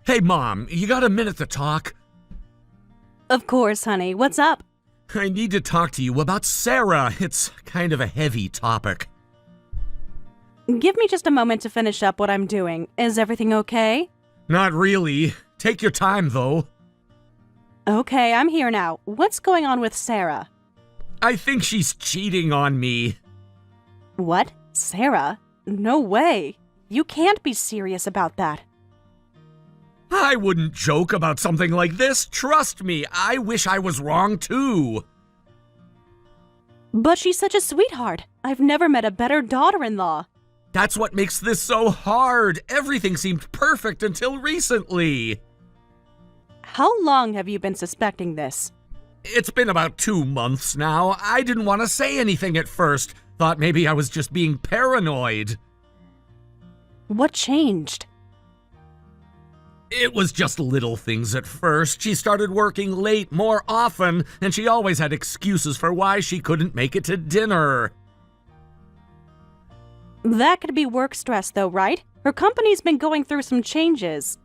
Hey, Mom, you got a minute to talk? Of course, honey. What's up? I need to talk to you about Sarah. It's kind of a heavy topic. Give me just a moment to finish up what I'm doing. Is everything okay? Not really. Take your time, though. Okay, I'm here now. What's going on with Sarah? I think she's cheating on me. What? Sarah? No way. You can't be serious about that. I wouldn't joke about something like this. Trust me, I wish I was wrong too. But she's such a sweetheart. I've never met a better daughter-in-law. That's what makes this so hard. Everything seemed perfect until recently. How long have you been suspecting this? It's been about 2 months now. I didn't want to say anything at first. Thought maybe I was just being paranoid. What changed? It was just little things at first. She started working late more often, and she always had excuses for why she couldn't make it to dinner. That could be work stress though, right? Her company's been going through some changes.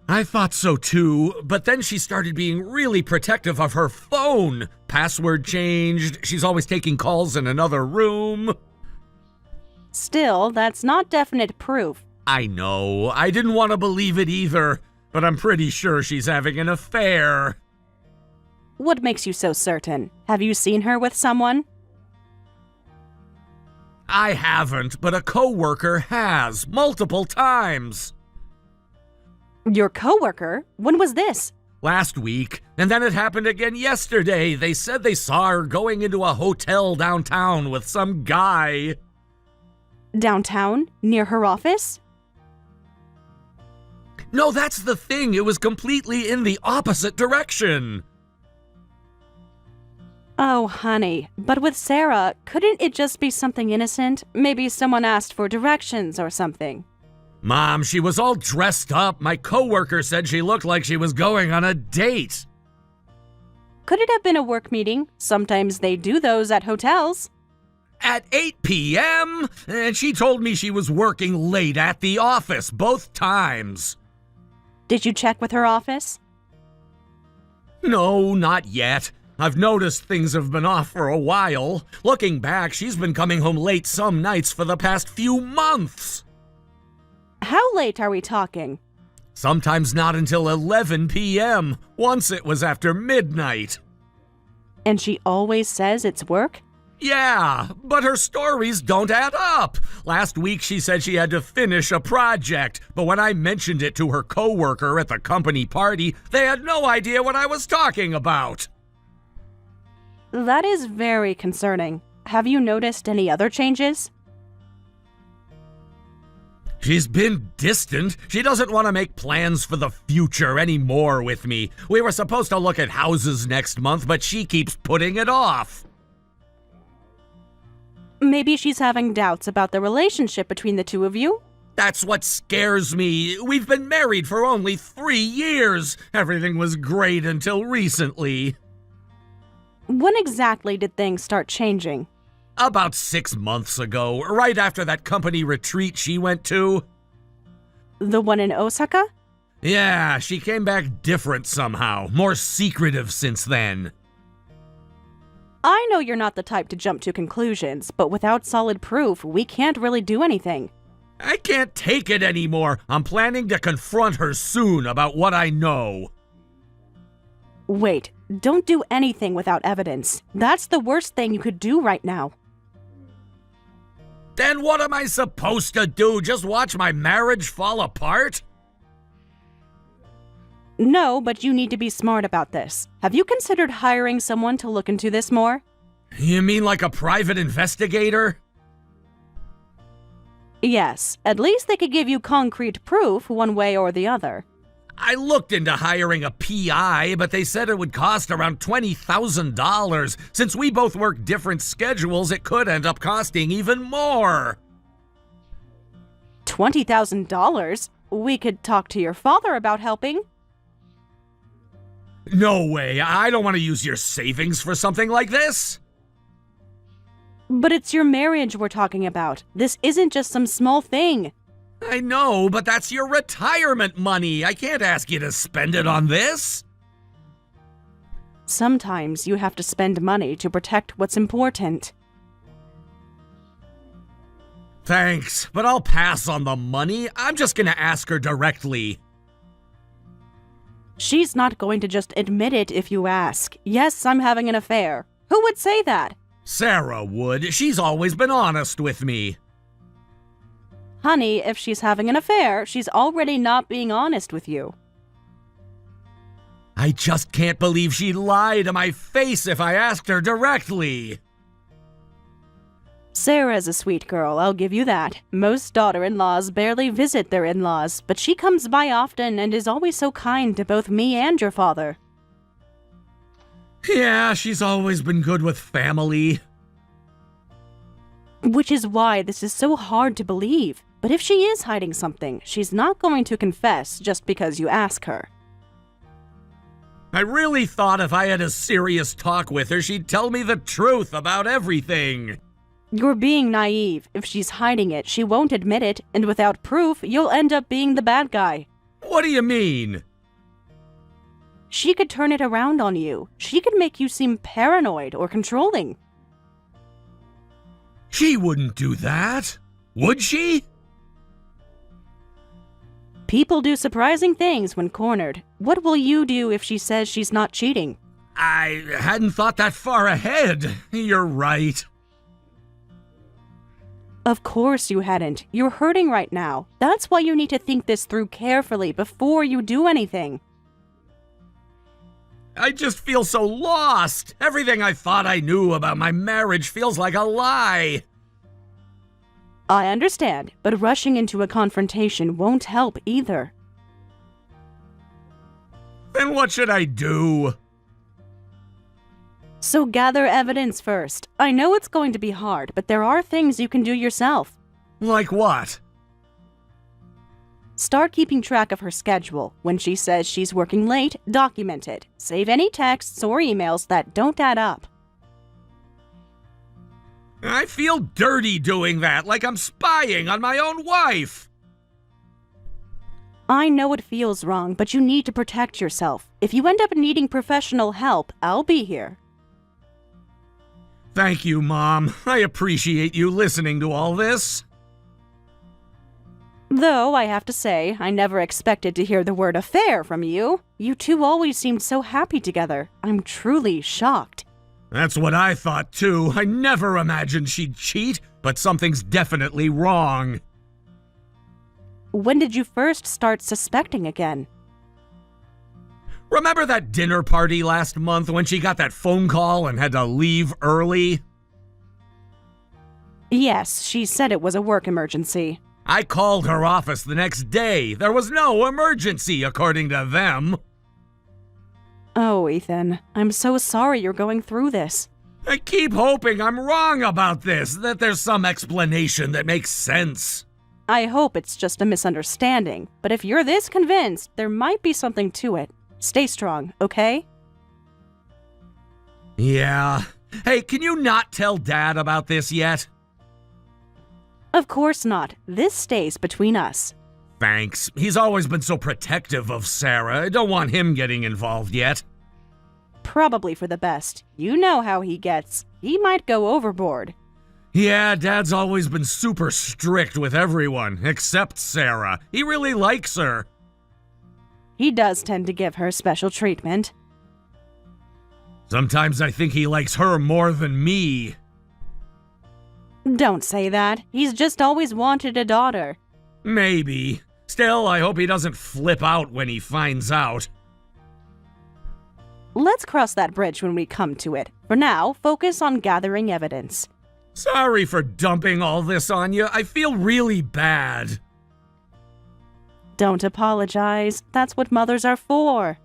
I thought so too, but then she started being really protective of her phone. Password changed, she's always taking calls in another room. Still, that's not definite proof. I know, I didn't want to believe it either, but I'm pretty sure she's having an affair. What makes you so certain? Have you seen her with someone? I haven't, but a coworker has, multiple times. Your coworker? When was this? Last week, and then it happened again yesterday. They said they saw her going into a hotel downtown with some guy. Downtown? Near her office? No, that's the thing. It was completely in the opposite direction. Oh, honey. But with Sarah, couldn't it just be something innocent? Maybe someone asked for directions or something. Mom, she was all dressed up. My coworker said she looked like she was going on a date. Could it have been a work meeting? Sometimes they do those at hotels. At 8 p.m., and she told me she was working late at the office both times. Did you check with her office? No, not yet. I've noticed things have been off for a while. Looking back, she's been coming home late some nights for the past few months. How late are we talking? Sometimes not until 11 p.m. Once it was after midnight. And she always says it's work? Yeah, but her stories don't add up. Last week she said she had to finish a project, but when I mentioned it to her coworker at the company party, they had no idea what I was talking about. That is very concerning. Have you noticed any other changes? She's been distant. She doesn't want to make plans for the future anymore with me. We were supposed to look at houses next month, but she keeps putting it off. Maybe she's having doubts about the relationship between the two of you? That's what scares me. We've been married for only 3 years. Everything was great until recently. When exactly did things start changing? About 6 months ago, right after that company retreat she went to. The one in Osaka? Yeah, she came back different somehow, more secretive since then. I know you're not the type to jump to conclusions, but without solid proof, we can't really do anything. I can't take it anymore. I'm planning to confront her soon about what I know. Wait, don't do anything without evidence. That's the worst thing you could do right now. Then what am I supposed to do? Just watch my marriage fall apart? No, but you need to be smart about this. Have you considered hiring someone to look into this more? You mean like a private investigator? Yes, at least they could give you concrete proof one way or the other. I looked into hiring a PI, but they said it would cost around $20,000. Since we both work different schedules, it could end up costing even more. $20,000? We could talk to your father about helping. No way, I don't want to use your savings for something like this. But it's your marriage we're talking about. This isn't just some small thing. I know, but that's your retirement money. I can't ask you to spend it on this. Sometimes you have to spend money to protect what's important. Thanks, but I'll pass on the money. I'm just gonna ask her directly. She's not going to just admit it if you ask. Yes, I'm having an affair. Who would say that? Sarah would. She's always been honest with me. Honey, if she's having an affair, she's already not being honest with you. I just can't believe she'd lie to my face if I asked her directly. Sarah's a sweet girl, I'll give you that. Most daughter-in-laws barely visit their in-laws, but she comes by often and is always so kind to both me and your father. Yeah, she's always been good with family. Which is why this is so hard to believe. But if she is hiding something, she's not going to confess just because you ask her. I really thought if I had a serious talk with her, she'd tell me the truth about everything. You're being naive. If she's hiding it, she won't admit it, and without proof, you'll end up being the bad guy. What do you mean? She could turn it around on you. She could make you seem paranoid or controlling. She wouldn't do that. Would she? People do surprising things when cornered. What will you do if she says she's not cheating? I hadn't thought that far ahead. You're right. Of course you hadn't. You're hurting right now. That's why you need to think this through carefully before you do anything. I just feel so lost. Everything I thought I knew about my marriage feels like a lie. I understand, but rushing into a confrontation won't help either. Then what should I do? So gather evidence first. I know it's going to be hard, but there are things you can do yourself. Like what? Start keeping track of her schedule. When she says she's working late, document it. Save any texts or emails that don't add up. I feel dirty doing that, like I'm spying on my own wife. I know it feels wrong, but you need to protect yourself. If you end up needing professional help, I'll be here. Thank you, Mom. I appreciate you listening to all this. Though, I have to say, I never expected to hear the word affair from you. You two always seemed so happy together. I'm truly shocked. That's what I thought, too. I never imagined she'd cheat, but something's definitely wrong. When did you first start suspecting again? Remember that dinner party last month when she got that phone call and had to leave early? Yes, she said it was a work emergency. I called her office the next day. There was no emergency, according to them. Oh, Ethan, I'm so sorry you're going through this. I keep hoping I'm wrong about this, that there's some explanation that makes sense. I hope it's just a misunderstanding, but if you're this convinced, there might be something to it. Stay strong, okay? Yeah. Hey, can you not tell Dad about this yet? Of course not. This stays between us. Thanks. He's always been so protective of Sarah. I don't want him getting involved yet. Probably for the best. You know how he gets. He might go overboard. Yeah, Dad's always been super strict with everyone, except Sarah. He really likes her. He does tend to give her special treatment. Sometimes I think he likes her more than me. Don't say that. He's just always wanted a daughter. Maybe. Still, I hope he doesn't flip out when he finds out. Let's cross that bridge when we come to it. For now, focus on gathering evidence. Sorry for dumping all this on you. I feel really bad. Don't apologize. That's what mothers are for.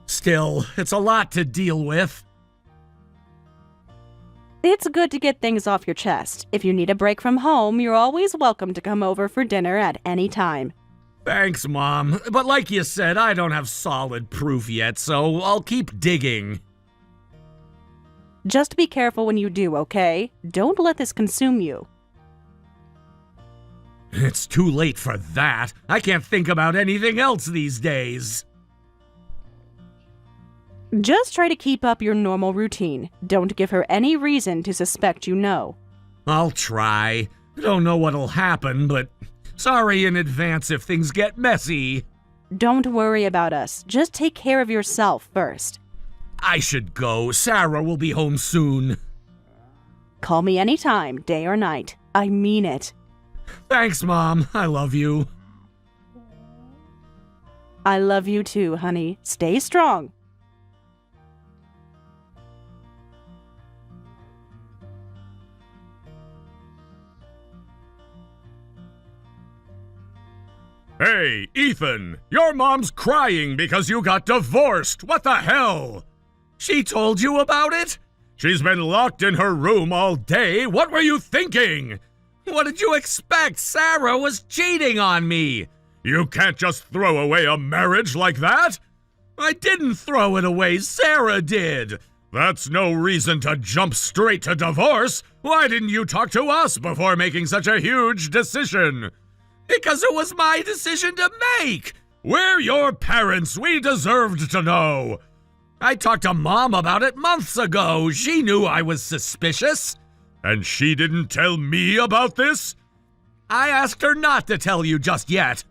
Still, it's a lot to deal with. It's good to get things off your chest. If you need a break from home, you're always welcome to come over for dinner at any time. Thanks, Mom. But like you said, I don't have solid proof yet, so I'll keep digging. Just be careful when you do, okay? Don't let this consume you. It's too late for that. I can't think about anything else these days. Just try to keep up your normal routine. Don't give her any reason to suspect you know. I'll try. Don't know what'll happen, but sorry in advance if things get messy. Don't worry about us. Just take care of yourself first. I should go. Sarah will be home soon. Call me anytime, day or night. I mean it. Thanks, Mom. I love you. I love you too, honey. Stay strong. Hey, Ethan, your mom's crying because you got divorced. What the hell? She told you about it? She's been locked in her room all day. What were you thinking? What did you expect? Sarah was cheating on me. You can't just throw away a marriage like that. I didn't throw it away. Sarah did. That's no reason to jump straight to divorce. Why didn't you talk to us before making such a huge decision? Because it was my decision to make. We're your parents. We deserved to know. I talked to Mom about it months ago. She knew I was suspicious. And she didn't tell me about this? I asked her not to tell you just yet.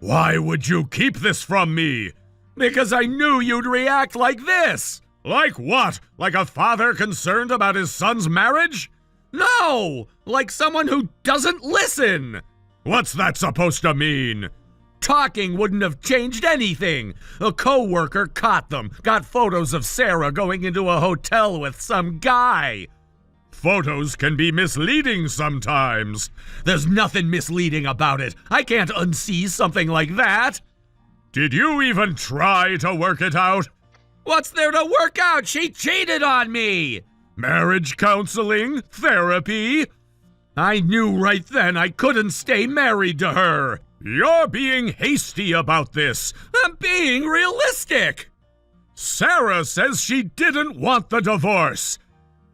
Why would you keep this from me? Because I knew you'd react like this. Like what? Like a father concerned about his son's marriage? No! Like someone who doesn't listen. What's that supposed to mean? Talking wouldn't have changed anything. A co-worker caught them, got photos of Sarah going into a hotel with some guy. Photos can be misleading sometimes. There's nothing misleading about it. I can't unsee something like that. Did you even try to work it out? What's there to work out? She cheated on me. Marriage counseling? Therapy? I knew right then I couldn't stay married to her. You're being hasty about this. I'm being realistic. Sarah says she didn't want the divorce.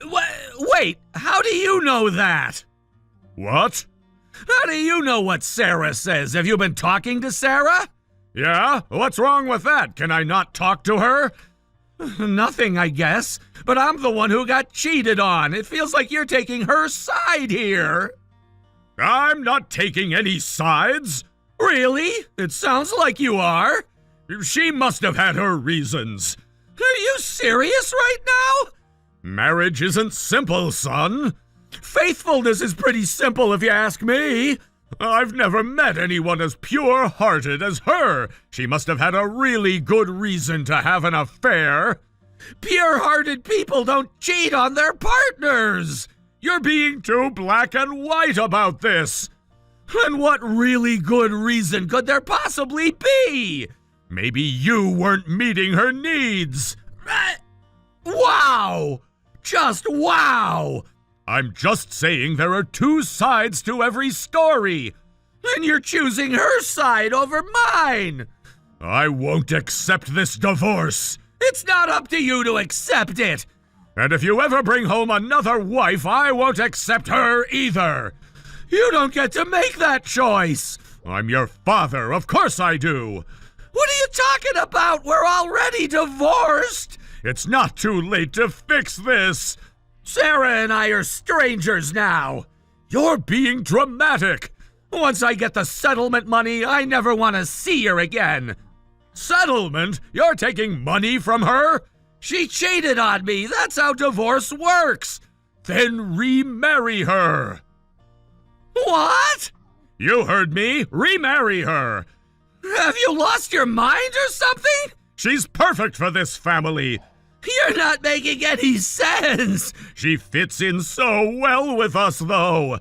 Wait, how do you know that? What? How do you know what Sarah says? Have you been talking to Sarah? Yeah? What's wrong with that? Can I not talk to her? Nothing, I guess. But I'm the one who got cheated on. It feels like you're taking her side here. I'm not taking any sides. Really? It sounds like you are. She must have had her reasons. Are you serious right now? Marriage isn't simple, son. Faithfulness is pretty simple if you ask me. I've never met anyone as pure-hearted as her. She must have had a really good reason to have an affair. Pure-hearted people don't cheat on their partners. You're being too black and white about this. And what really good reason could there possibly be? Maybe you weren't meeting her needs. Wow! Just wow! I'm just saying there are two sides to every story, and you're choosing her side over mine. I won't accept this divorce. It's not up to you to accept it. And if you ever bring home another wife, I won't accept her either. You don't get to make that choice. I'm your father, of course I do. What are you talking about? We're already divorced. It's not too late to fix this. Sarah and I are strangers now. You're being dramatic. Once I get the settlement money, I never want to see her again. Settlement? You're taking money from her? She cheated on me. That's how divorce works. Then remarry her. What? You heard me. Remarry her. Have you lost your mind or something? She's perfect for this family. You're not making any sense. She fits in so well with us, though.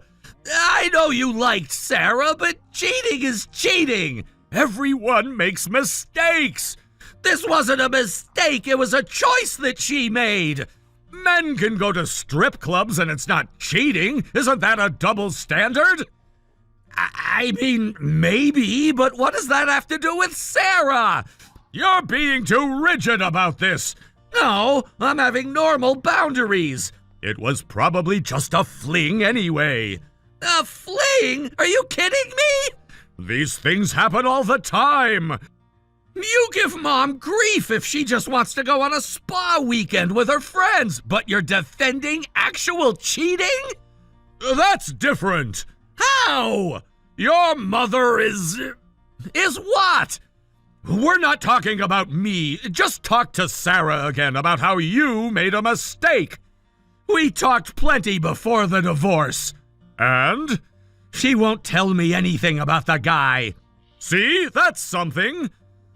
I know you liked Sarah, but cheating is cheating. Everyone makes mistakes. This wasn't a mistake. It was a choice that she made. Men can go to strip clubs and it's not cheating. Isn't that a double standard? I mean, maybe, but what does that have to do with Sarah? You're being too rigid about this. No, I'm having normal boundaries. It was probably just a fling anyway. A fling? Are you kidding me? These things happen all the time. You give Mom grief if she just wants to go on a spa weekend with her friends, but you're defending actual cheating? That's different. How? Your mother is what? We're not talking about me. Just talk to Sarah again about how you made a mistake. We talked plenty before the divorce. And? She won't tell me anything about the guy. See? That's something.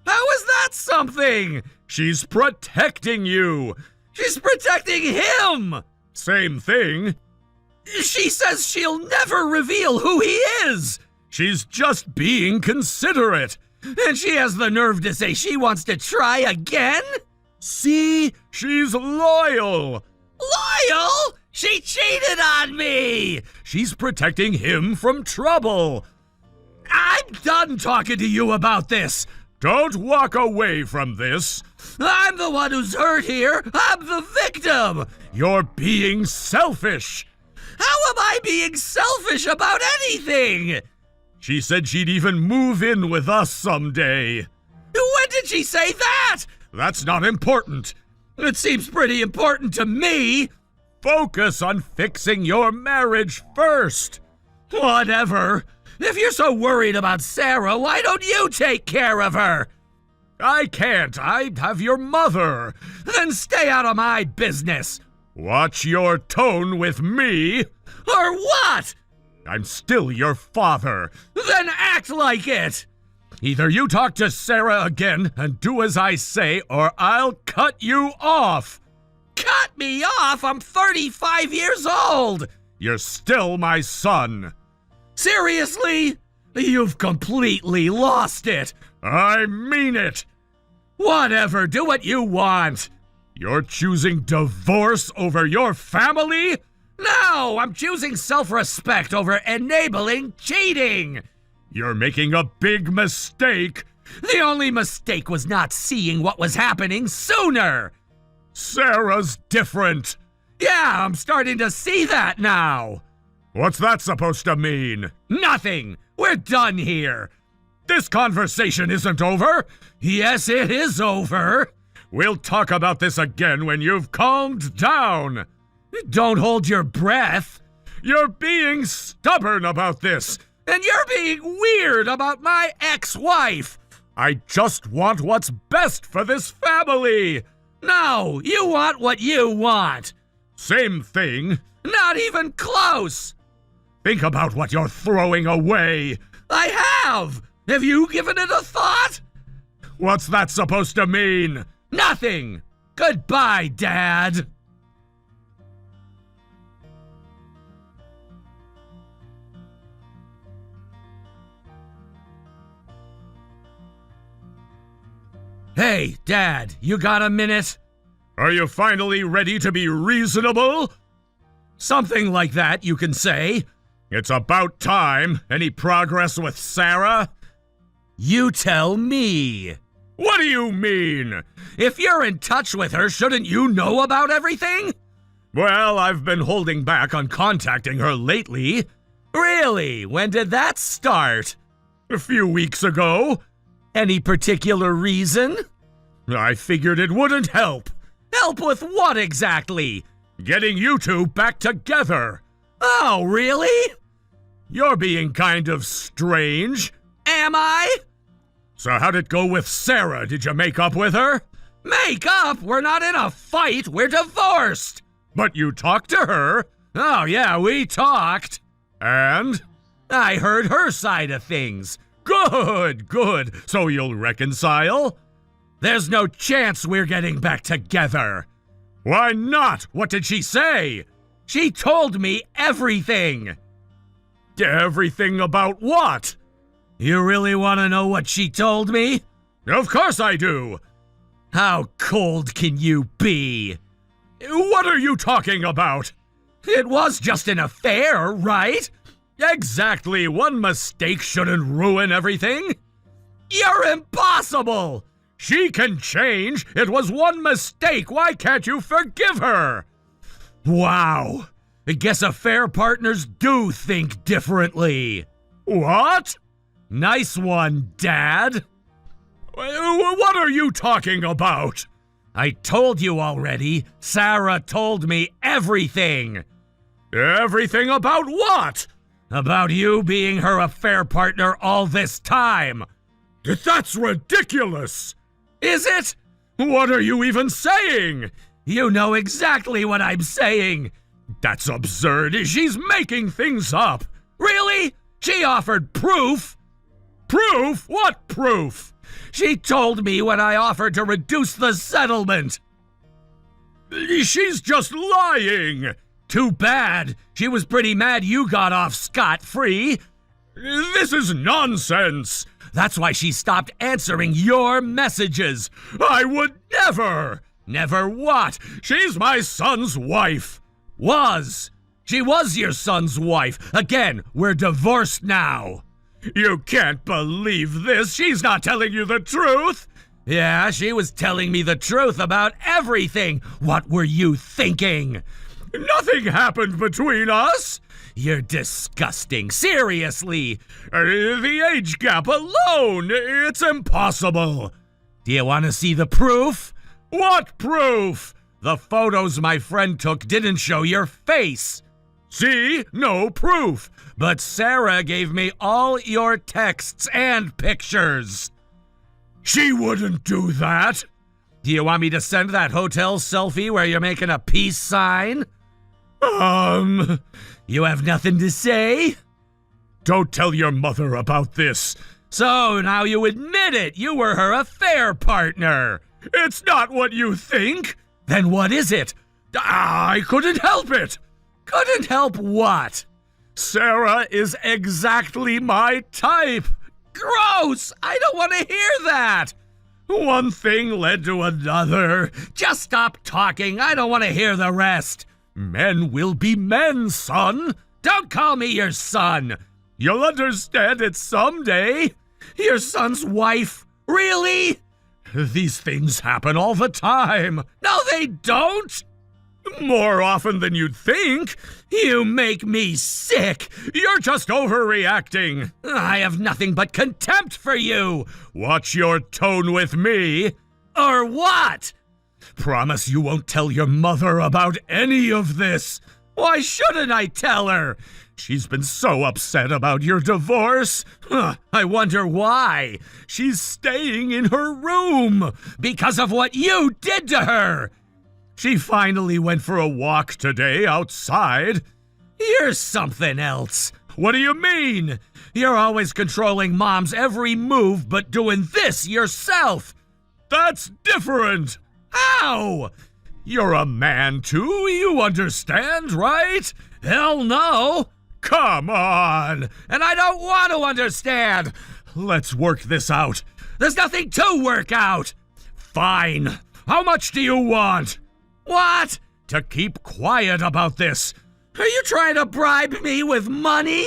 How is that something? She's protecting you. She's protecting him. Same thing. She says she'll never reveal who he is. She's just being considerate. And she has the nerve to say she wants to try again? See? She's loyal. Loyal? She cheated on me. She's protecting him from trouble. I'm done talking to you about this. Don't walk away from this. I'm the one who's hurt here. I'm the victim. You're being selfish. How am I being selfish about anything? She said she'd even move in with us someday. When did she say that? That's not important. It seems pretty important to me. Focus on fixing your marriage first. Whatever. If you're so worried about Sarah, why don't you take care of her? I can't. I have your mother. Then stay out of my business. Watch your tone with me. Or what? I'm still your father. Then act like it. Either you talk to Sarah again and do as I say, or I'll cut you off. Cut me off? I'm 35 years old. You're still my son. Seriously? You've completely lost it. I mean it. Whatever, do what you want. You're choosing divorce over your family? No, I'm choosing self-respect over enabling cheating. You're making a big mistake. The only mistake was not seeing what was happening sooner. Sarah's different. Yeah, I'm starting to see that now. What's that supposed to mean? Nothing. We're done here. This conversation isn't over. Yes, it is over. We'll talk about this again when you've calmed down. Don't hold your breath. You're being stubborn about this, and you're being weird about my ex-wife. I just want what's best for this family. No, you want what you want. Same thing. Not even close. Think about what you're throwing away. I have. Have you given it a thought? What's that supposed to mean? Nothing. Goodbye, Dad. Hey, Dad, you got a minute? Are you finally ready to be reasonable? Something like that, you can say. It's about time. Any progress with Sarah? You tell me. What do you mean? If you're in touch with her, shouldn't you know about everything? Well, I've been holding back on contacting her lately. Really? When did that start? A few weeks ago. Any particular reason? I figured it wouldn't help. Help with what exactly? Getting you two back together. Oh, really? You're being kind of strange. Am I? So how'd it go with Sarah? Did you make up with her? Make up? We're not in a fight. We're divorced. But you talked to her. Oh, yeah, we talked. And? I heard her side of things. Good, good. So you'll reconcile? There's no chance we're getting back together. Why not? What did she say? She told me everything. Everything about what? You really want to know what she told me? Of course I do. How cold can you be? What are you talking about? It was just an affair, right? Exactly. One mistake shouldn't ruin everything. You're impossible. She can change. It was one mistake. Why can't you forgive her? Wow. I guess affair partners do think differently. What? Nice one, Dad. What are you talking about? I told you already. Sarah told me everything. Everything about what? About you being her affair partner all this time. That's ridiculous. Is it? What are you even saying? You know exactly what I'm saying. That's absurd. She's making things up. Really? She offered proof. Proof? What proof? She told me when I offered to reduce the settlement. She's just lying. Too bad. She was pretty mad you got off scot-free. This is nonsense. That's why she stopped answering your messages. I would never. Never what? She's my son's wife. Was. She was your son's wife. Again, we're divorced now. You can't believe this. She's not telling you the truth. Yeah, she was telling me the truth about everything. What were you thinking? Nothing happened between us. You're disgusting. Seriously. The age gap alone. It's impossible. Do you want to see the proof? What proof? The photos my friend took didn't show your face. See? No proof. But Sarah gave me all your texts and pictures. She wouldn't do that. Do you want me to send that hotel selfie where you're making a peace sign? You have nothing to say? Don't tell your mother about this. So now you admit it. You were her affair partner. It's not what you think. Then what is it? I couldn't help it. Couldn't help what? Sarah is exactly my type. Gross! I don't want to hear that. One thing led to another. Just stop talking. I don't want to hear the rest. Men will be men, son. Don't call me your son. You'll understand it someday. Your son's wife. Really? These things happen all the time. No, they don't. More often than you'd think. You make me sick. You're just overreacting. I have nothing but contempt for you. Watch your tone with me. Or what? Promise you won't tell your mother about any of this. Why shouldn't I tell her? She's been so upset about your divorce. I wonder why. She's staying in her room because of what you did to her. She finally went for a walk today outside. You're something else. What do you mean? You're always controlling Mom's every move but doing this yourself. That's different. How? You're a man too, you understand, right? Hell no. Come on. And I don't want to understand. Let's work this out. There's nothing to work out. Fine. How much do you want? What? To keep quiet about this. Are you trying to bribe me with money?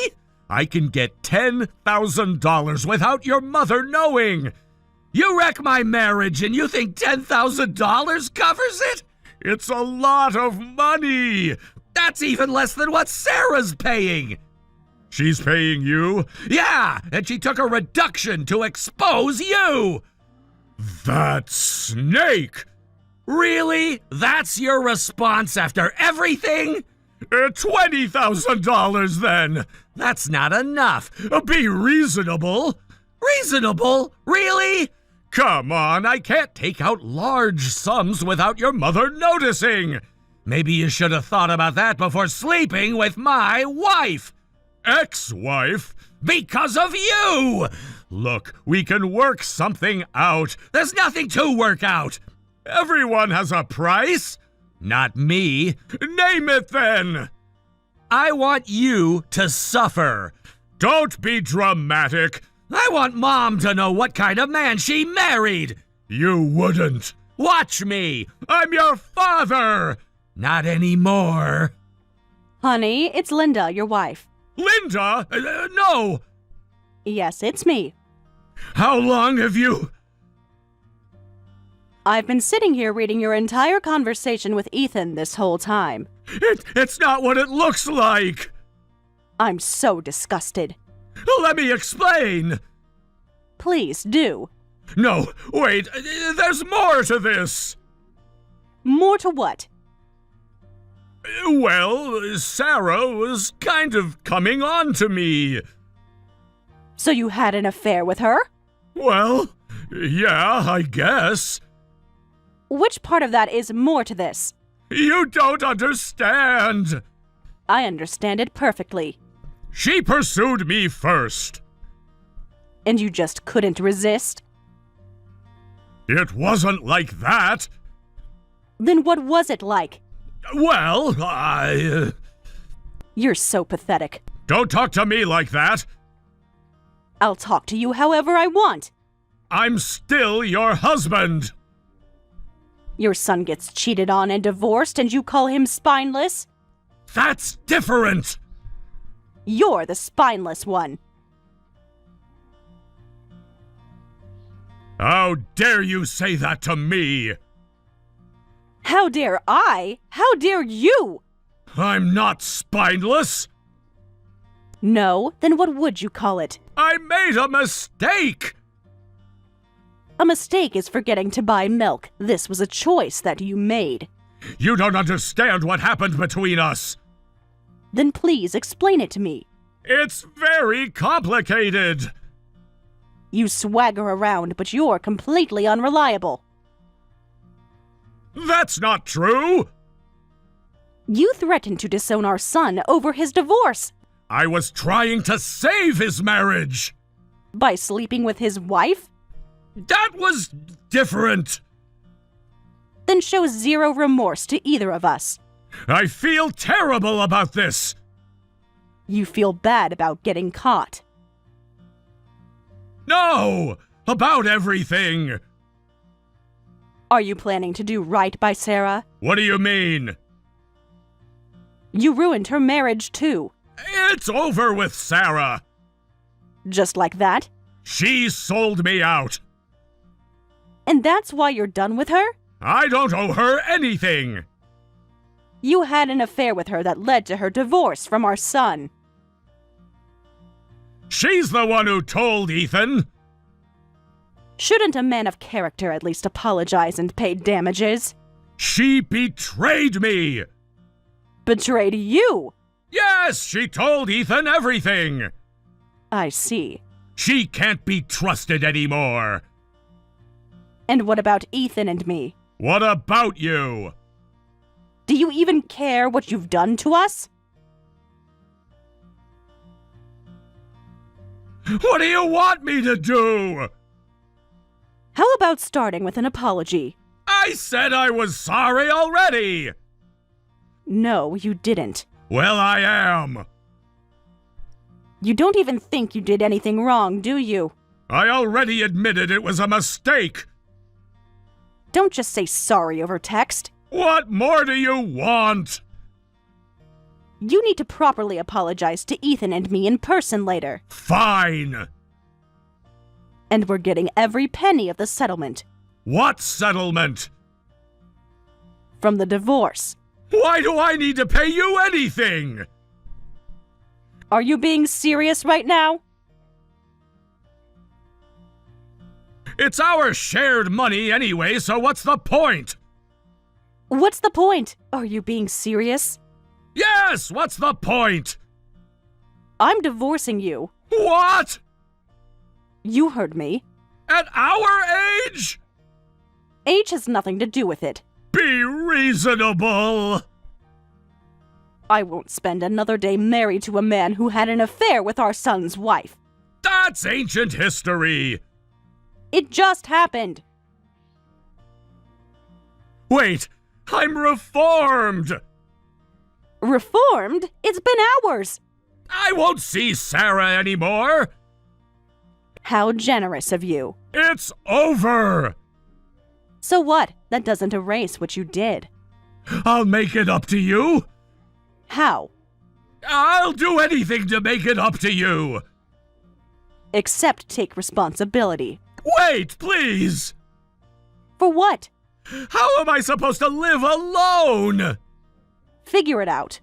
I can get $10,000 without your mother knowing. You wreck my marriage and you think $10,000 covers it? It's a lot of money. That's even less than what Sarah's paying. She's paying you? Yeah, and she took a reduction to expose you. That snake. Really? That's your response after everything? $20,000 then. That's not enough. Be reasonable. Reasonable? Really? Come on, I can't take out large sums without your mother noticing. Maybe you should have thought about that before sleeping with my wife. Ex-wife? Because of you! Look, we can work something out. There's nothing to work out. Everyone has a price. Not me. Name it then. I want you to suffer. Don't be dramatic. I want Mom to know what kind of man she married. You wouldn't. Watch me. I'm your father. Not anymore. Honey, it's Linda, your wife. Linda? No. Yes, it's me. How long have you... I've been sitting here reading your entire conversation with Ethan this whole time. It's not what it looks like! I'm so disgusted. Let me explain! Please do. No, wait, there's more to this! More to what? Well, Sarah was kind of coming on to me. So you had an affair with her? Well, yeah, I guess. Which part of that is more to this? You don't understand! I understand it perfectly. She pursued me first. And you just couldn't resist? It wasn't like that. Then what was it like? Well, You're so pathetic. Don't talk to me like that. I'll talk to you however I want. I'm still your husband. Your son gets cheated on and divorced and you call him spineless? That's different. You're the spineless one. How dare you say that to me? How dare I? How dare you? I'm not spineless. No, then what would you call it? I made a mistake. A mistake is forgetting to buy milk. This was a choice that you made. You don't understand what happened between us. Then please explain it to me. It's very complicated. You swagger around, but you're completely unreliable. That's not true. You threatened to disown our son over his divorce. I was trying to save his marriage. By sleeping with his wife? That was different. Then show zero remorse to either of us. I feel terrible about this. You feel bad about getting caught. No! About everything! Are you planning to do right by Sarah? What do you mean? You ruined her marriage too. It's over with Sarah. Just like that? She sold me out. And that's why you're done with her? I don't owe her anything. You had an affair with her that led to her divorce from our son. She's the one who told Ethan. Shouldn't a man of character at least apologize and pay damages? She betrayed me. Betrayed you? Yes, she told Ethan everything. I see. She can't be trusted anymore. And what about Ethan and me? What about you? Do you even care what you've done to us? What do you want me to do? How about starting with an apology? I said I was sorry already. No, you didn't. Well, I am. You don't even think you did anything wrong, do you? I already admitted it was a mistake. Don't just say sorry over text. What more do you want? You need to properly apologize to Ethan and me in person later. Fine. And we're getting every penny of the settlement. What settlement? From the divorce. Why do I need to pay you anything? Are you being serious right now? It's our shared money anyway, so what's the point? What's the point? Are you being serious? Yes, what's the point? I'm divorcing you. What? You heard me. At our age? Age has nothing to do with it. Be reasonable. I won't spend another day married to a man who had an affair with our son's wife. That's ancient history. It just happened. Wait, I'm reformed. Reformed? It's been hours. I won't see Sarah anymore. How generous of you. It's over. So what? That doesn't erase what you did. I'll make it up to you. How? I'll do anything to make it up to you. Except take responsibility. Wait, please. For what? How am I supposed to live alone? Figure it out.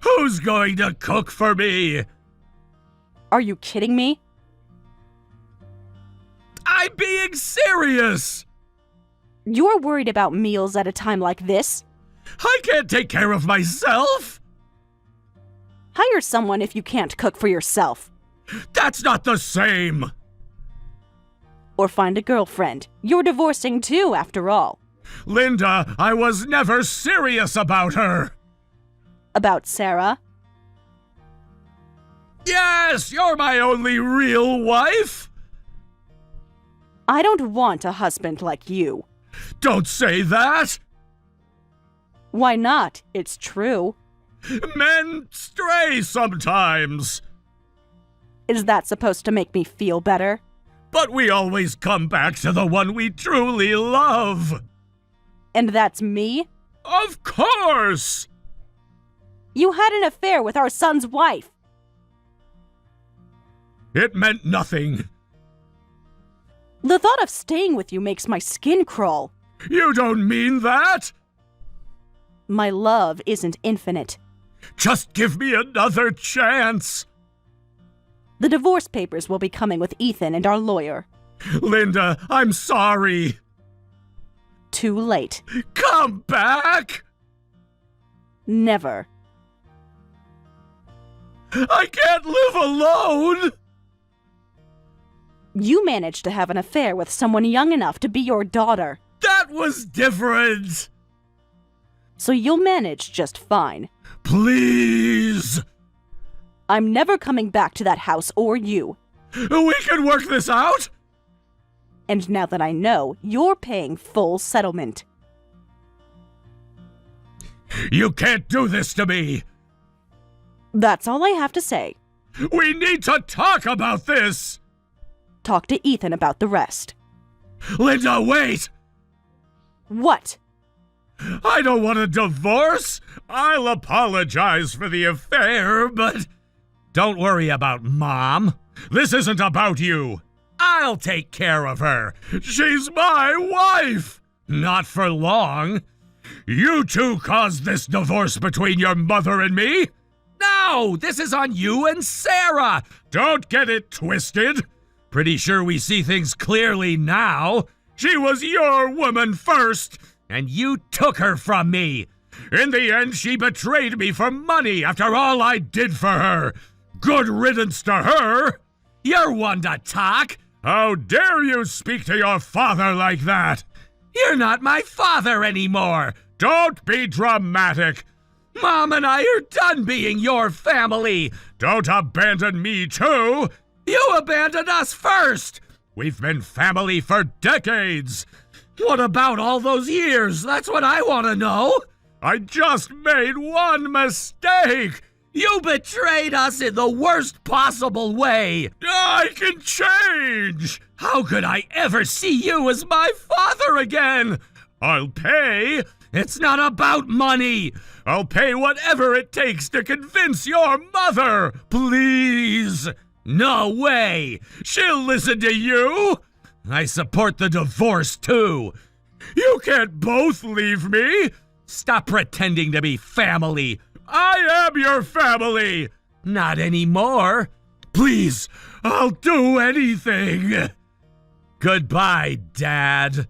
Who's going to cook for me? Are you kidding me? I'm being serious! You're worried about meals at a time like this? I can't take care of myself! Hire someone if you can't cook for yourself. That's not the same! Or find a girlfriend. You're divorcing too, after all. Linda, I was never serious about her! About Sarah? Yes, you're my only real wife! I don't want a husband like you. Don't say that! Why not? It's true. Men stray sometimes. Is that supposed to make me feel better? But we always come back to the one we truly love. And that's me? Of course! You had an affair with our son's wife. It meant nothing. The thought of staying with you makes my skin crawl. You don't mean that? My love isn't infinite. Just give me another chance. The divorce papers will be coming with Ethan and our lawyer. Linda, I'm sorry. Too late. Come back! Never. I can't live alone! You managed to have an affair with someone young enough to be your daughter. That was different! So you'll manage just fine. Please! I'm never coming back to that house or you. We can work this out! And now that I know, you're paying full settlement. You can't do this to me! That's all I have to say. We need to talk about this! Talk to Ethan about the rest. Linda, wait! What? I don't want a divorce! I'll apologize for the affair, but don't worry about Mom. This isn't about you. I'll take care of her. She's my wife! Not for long. You two caused this divorce between your mother and me. No, this is on you and Sarah. Don't get it twisted. Pretty sure we see things clearly now. She was your woman first, and you took her from me. In the end, she betrayed me for money after all I did for her. Good riddance to her. You're one to talk. How dare you speak to your father like that? You're not my father anymore. Don't be dramatic. Mom and I are done being your family. Don't abandon me too. You abandoned us first. We've been family for decades. What about all those years? That's what I want to know. I just made one mistake. You betrayed us in the worst possible way. I can change. How could I ever see you as my father again? I'll pay. It's not about money. I'll pay whatever it takes to convince your mother. Please. No way. She'll listen to you. I support the divorce too. You can't both leave me. Stop pretending to be family. I am your family! Not anymore. Please, I'll do anything. Goodbye, Dad.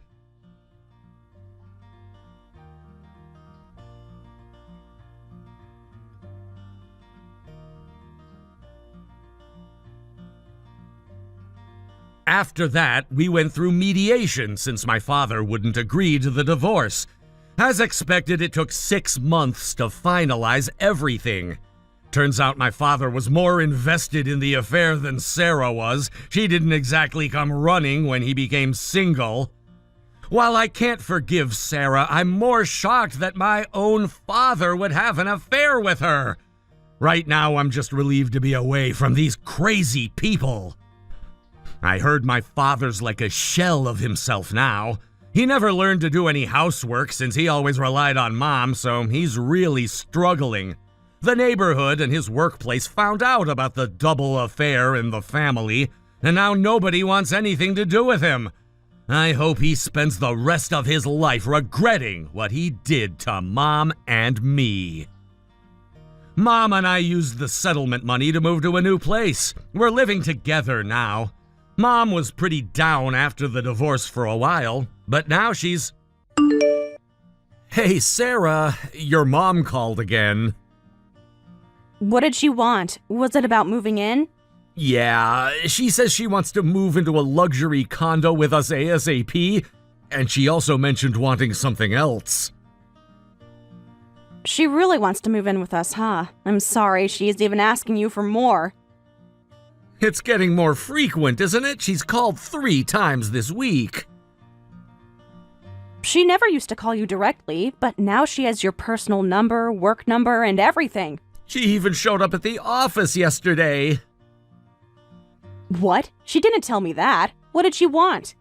After that, we went through mediation since my father wouldn't agree to the divorce. As expected, it took 6 months to finalize everything. Turns out my father was more invested in the affair than Sarah was. She didn't exactly come running when he became single. While I can't forgive Sarah, I'm more shocked that my own father would have an affair with her. Right now, I'm just relieved to be away from these crazy people. I heard my father's like a shell of himself now. He never learned to do any housework since he always relied on Mom, so he's really struggling. The neighborhood and his workplace found out about the double affair in the family, and now nobody wants anything to do with him. I hope he spends the rest of his life regretting what he did to Mom and me. Mom and I used the settlement money to move to a new place. We're living together now. Mom was pretty down after the divorce for a while, but now she's... Hey, Sarah, your mom called again. What did she want? Was it about moving in? Yeah, she says she wants to move into a luxury condo with us ASAP, and she also mentioned wanting something else. She really wants to move in with us, huh? I'm sorry she's even asking you for more. It's getting more frequent, isn't it? She's called 3 times this week. She never used to call you directly, but now she has your personal number, work number, and everything. She even showed up at the office yesterday. What? She didn't tell me that. What did she want?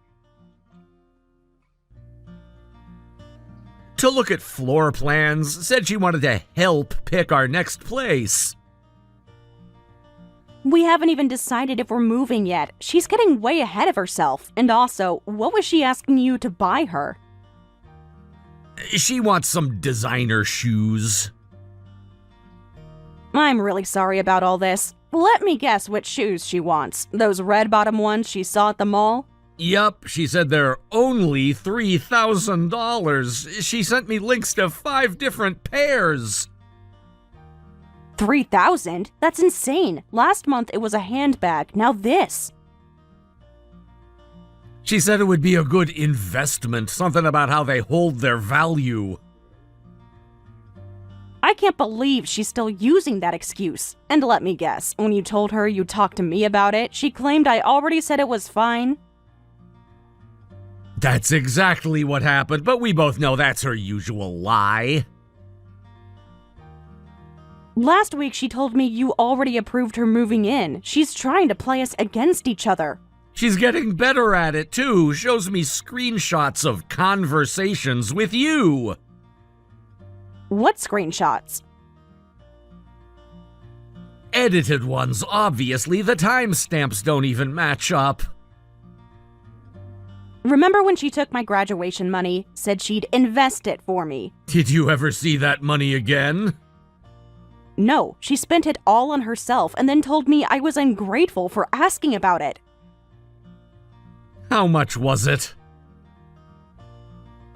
To look at floor plans, said she wanted to help pick our next place. We haven't even decided if we're moving yet. She's getting way ahead of herself. And also, what was she asking you to buy her? She wants some designer shoes. I'm really sorry about all this. Let me guess which shoes she wants. Those red-bottom ones she saw at the mall? Yup, she said they're only $3,000. She sent me links to 5 different pairs. 3,000? That's insane. Last month it was a handbag, now this. She said it would be a good investment, something about how they hold their value. I can't believe she's still using that excuse. And let me guess, when you told her you talked to me about it, she claimed I already said it was fine? That's exactly what happened, but we both know that's her usual lie. Last week she told me you already approved her moving in. She's trying to play us against each other. She's getting better at it, too. Shows me screenshots of conversations with you. What screenshots? Edited ones, obviously. The timestamps don't even match up. Remember when she took my graduation money, said she'd invest it for me? Did you ever see that money again? No, she spent it all on herself and then told me I was ungrateful for asking about it. How much was it?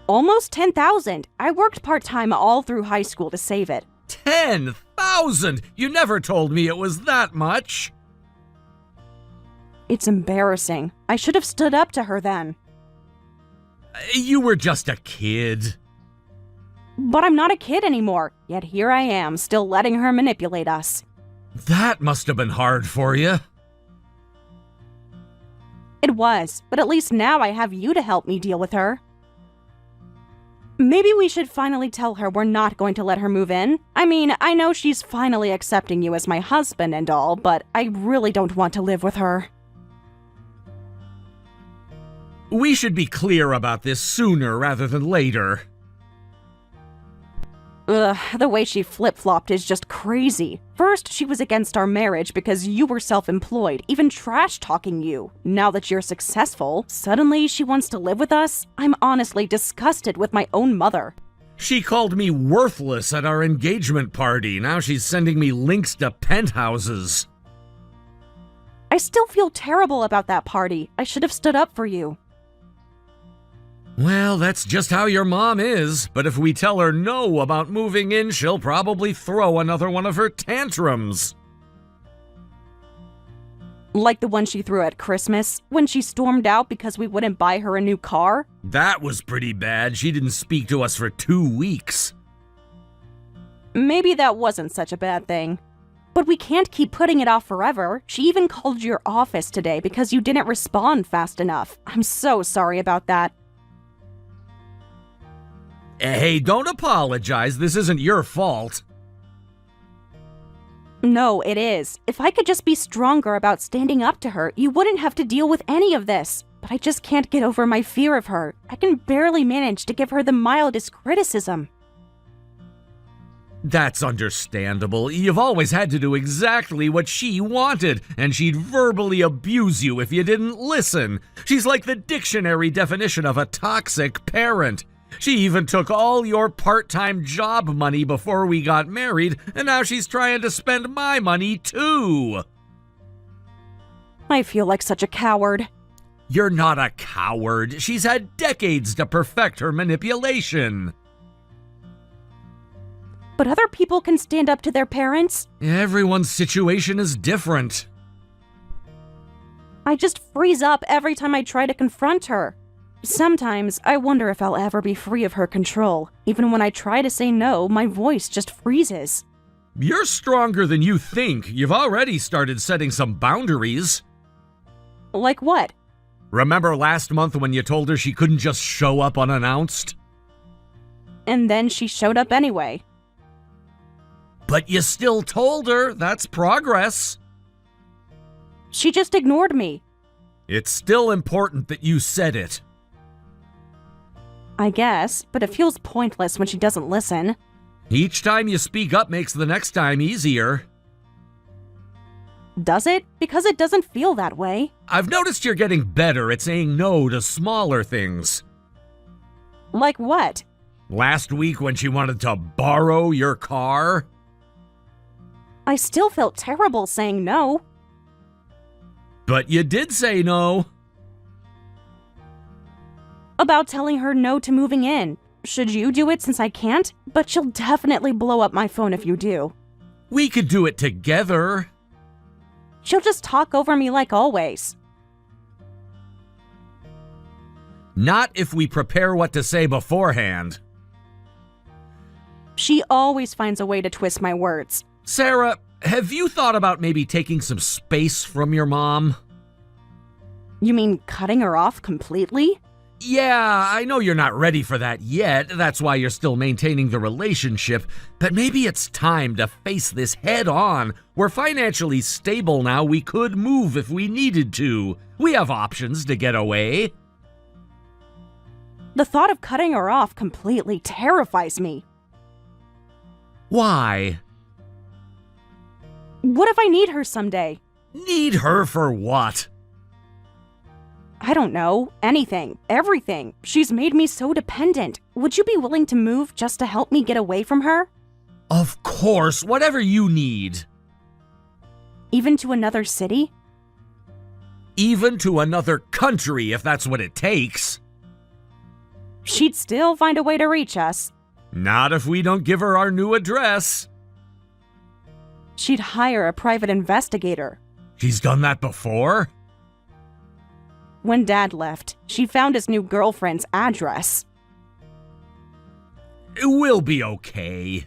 Almost 10,000. I worked part-time all through high school to save it. 10,000! You never told me it was that much. It's embarrassing. I should have stood up to her then. You were just a kid. But I'm not a kid anymore, yet here I am, still letting her manipulate us. That must have been hard for you. It was, but at least now I have you to help me deal with her. Maybe we should finally tell her we're not going to let her move in. I mean, I know she's finally accepting you as my husband and all, but I really don't want to live with her. We should be clear about this sooner rather than later. Ugh, the way she flip-flopped is just crazy. First, she was against our marriage because you were self-employed, even trash-talking you. Now that you're successful, suddenly she wants to live with us? I'm honestly disgusted with my own mother. She called me worthless at our engagement party. Now she's sending me links to penthouses. I still feel terrible about that party. I should have stood up for you. Well, that's just how your mom is, but if we tell her no about moving in, she'll probably throw another one of her tantrums. Like the one she threw at Christmas, when she stormed out because we wouldn't buy her a new car? That was pretty bad. She didn't speak to us for 2 weeks. Maybe that wasn't such a bad thing. But we can't keep putting it off forever. She even called your office today because you didn't respond fast enough. I'm so sorry about that. Hey, don't apologize. This isn't your fault. No, it is. If I could just be stronger about standing up to her, you wouldn't have to deal with any of this. But I just can't get over my fear of her. I can barely manage to give her the mildest criticism. That's understandable. You've always had to do exactly what she wanted, and she'd verbally abuse you if you didn't listen. She's like the dictionary definition of a toxic parent. She even took all your part-time job money before we got married, and now she's trying to spend my money too. I feel like such a coward. You're not a coward. She's had decades to perfect her manipulation. But other people can stand up to their parents. Everyone's situation is different. I just freeze up every time I try to confront her. Sometimes I wonder if I'll ever be free of her control. Even when I try to say no, my voice just freezes. You're stronger than you think. You've already started setting some boundaries. Like what? Remember last month when you told her she couldn't just show up unannounced? And then she showed up anyway. But you still told her. That's progress. She just ignored me. It's still important that you said it. I guess, but it feels pointless when she doesn't listen. Each time you speak up makes the next time easier. Does it? Because it doesn't feel that way. I've noticed you're getting better at saying no to smaller things. Like what? Last week when she wanted to borrow your car? I still felt terrible saying no. But you did say no. About telling her no to moving in. Should you do it since I can't? But she'll definitely blow up my phone if you do. We could do it together. She'll just talk over me like always. Not if we prepare what to say beforehand. She always finds a way to twist my words. Sarah, have you thought about maybe taking some space from your mom? You mean cutting her off completely? Yeah, I know you're not ready for that yet. That's why you're still maintaining the relationship. But maybe it's time to face this head on. We're financially stable now. We could move if we needed to. We have options to get away. The thought of cutting her off completely terrifies me. Why? What if I need her someday? Need her for what? I don't know. Anything. Everything. She's made me so dependent. Would you be willing to move just to help me get away from her? Of course, whatever you need. Even to another city? Even to another country, if that's what it takes. She'd still find a way to reach us. Not if we don't give her our new address. She'd hire a private investigator. She's done that before? When Dad left, she found his new girlfriend's address. We'll be okay.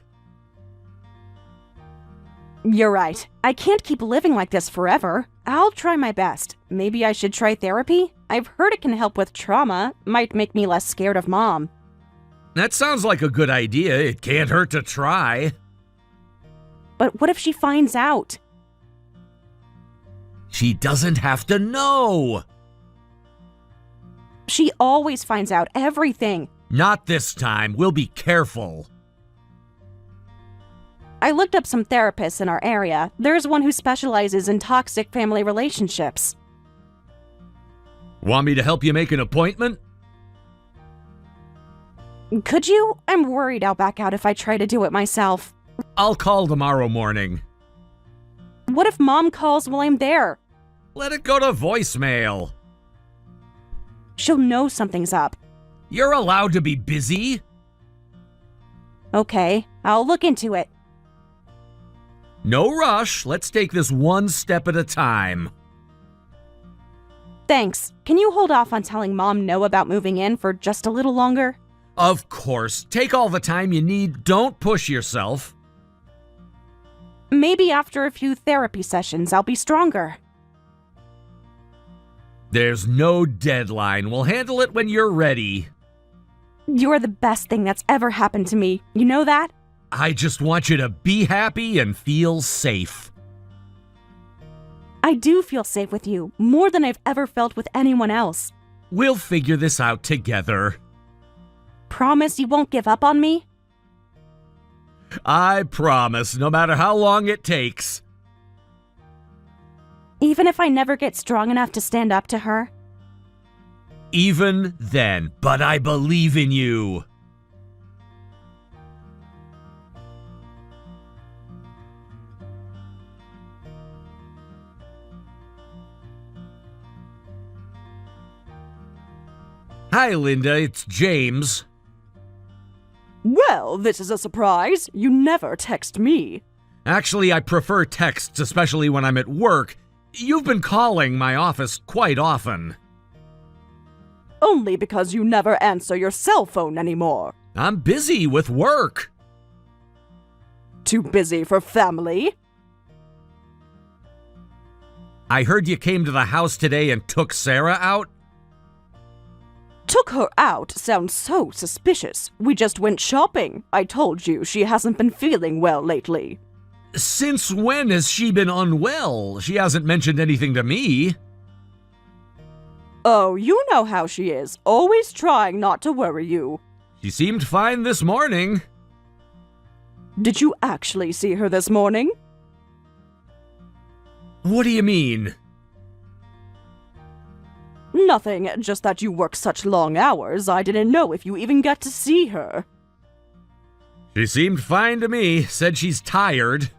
You're right. I can't keep living like this forever. I'll try my best. Maybe I should try therapy? I've heard it can help with trauma. Might make me less scared of Mom. That sounds like a good idea. It can't hurt to try. But what if she finds out? She doesn't have to know. She always finds out everything. Not this time. We'll be careful. I looked up some therapists in our area. There's one who specializes in toxic family relationships. Want me to help you make an appointment? Could you? I'm worried I'll back out if I try to do it myself. I'll call tomorrow morning. What if Mom calls while I'm there? Let it go to voicemail. She'll know something's up. You're allowed to be busy. Okay, I'll look into it. No rush. Let's take this one step at a time. Thanks. Can you hold off on telling Mom no about moving in for just a little longer? Of course. Take all the time you need. Don't push yourself. Maybe after a few therapy sessions, I'll be stronger. There's no deadline. We'll handle it when you're ready. You're the best thing that's ever happened to me. You know that? I just want you to be happy and feel safe. I do feel safe with you, more than I've ever felt with anyone else. We'll figure this out together. Promise you won't give up on me? I promise, no matter how long it takes. Even if I never get strong enough to stand up to her? Even then, but I believe in you. Hi, Linda, it's James. Well, this is a surprise. You never text me. Actually, I prefer texts, especially when I'm at work. You've been calling my office quite often. Only because you never answer your cell phone anymore. I'm busy with work. Too busy for family? I heard you came to the house today and took Sarah out. Took her out sounds so suspicious. We just went shopping. I told you she hasn't been feeling well lately. Since when has she been unwell? She hasn't mentioned anything to me. Oh, you know how she is. Always trying not to worry you. She seemed fine this morning. Did you actually see her this morning? What do you mean? Nothing, just that you work such long hours, I didn't know if you even got to see her. She seemed fine to me, said she's tired.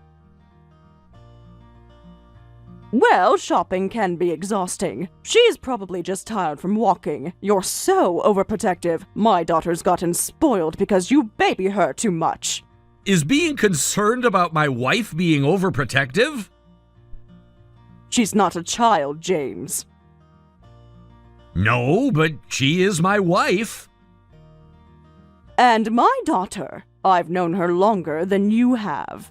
Well, shopping can be exhausting. She's probably just tired from walking. You're so overprotective. My daughter's gotten spoiled because you baby her too much. Is being concerned about my wife being overprotective? She's not a child, James. No, but she is my wife. And my daughter. I've known her longer than you have.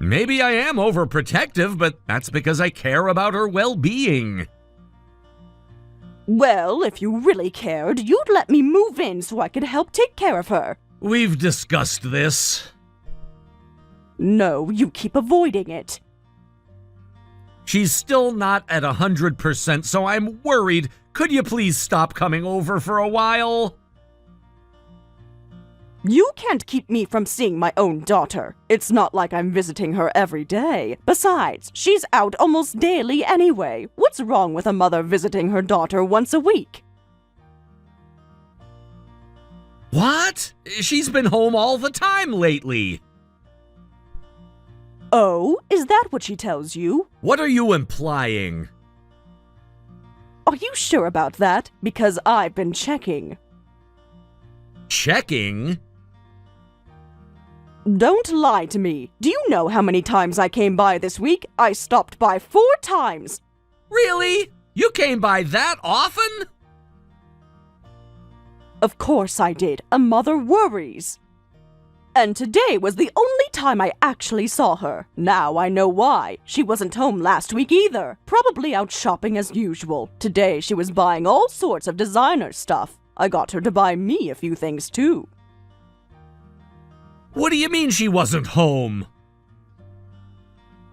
Maybe I am overprotective, but that's because I care about her well-being. Well, if you really cared, you'd let me move in so I could help take care of her. We've discussed this. No, you keep avoiding it. She's still not at 100%, so I'm worried. Could you please stop coming over for a while? You can't keep me from seeing my own daughter. It's not like I'm visiting her every day. Besides, she's out almost daily anyway. What's wrong with a mother visiting her daughter once a week? What? She's been home all the time lately. Oh, is that what she tells you? What are you implying? Are you sure about that? Because I've been checking. Checking? Don't lie to me. Do you know how many times I came by this week? I stopped by 4 times. Really? You came by that often? Of course I did. A mother worries. And today was the only time I actually saw her. Now I know why. She wasn't home last week either. Probably out shopping as usual. Today she was buying all sorts of designer stuff. I got her to buy me a few things too. What do you mean she wasn't home?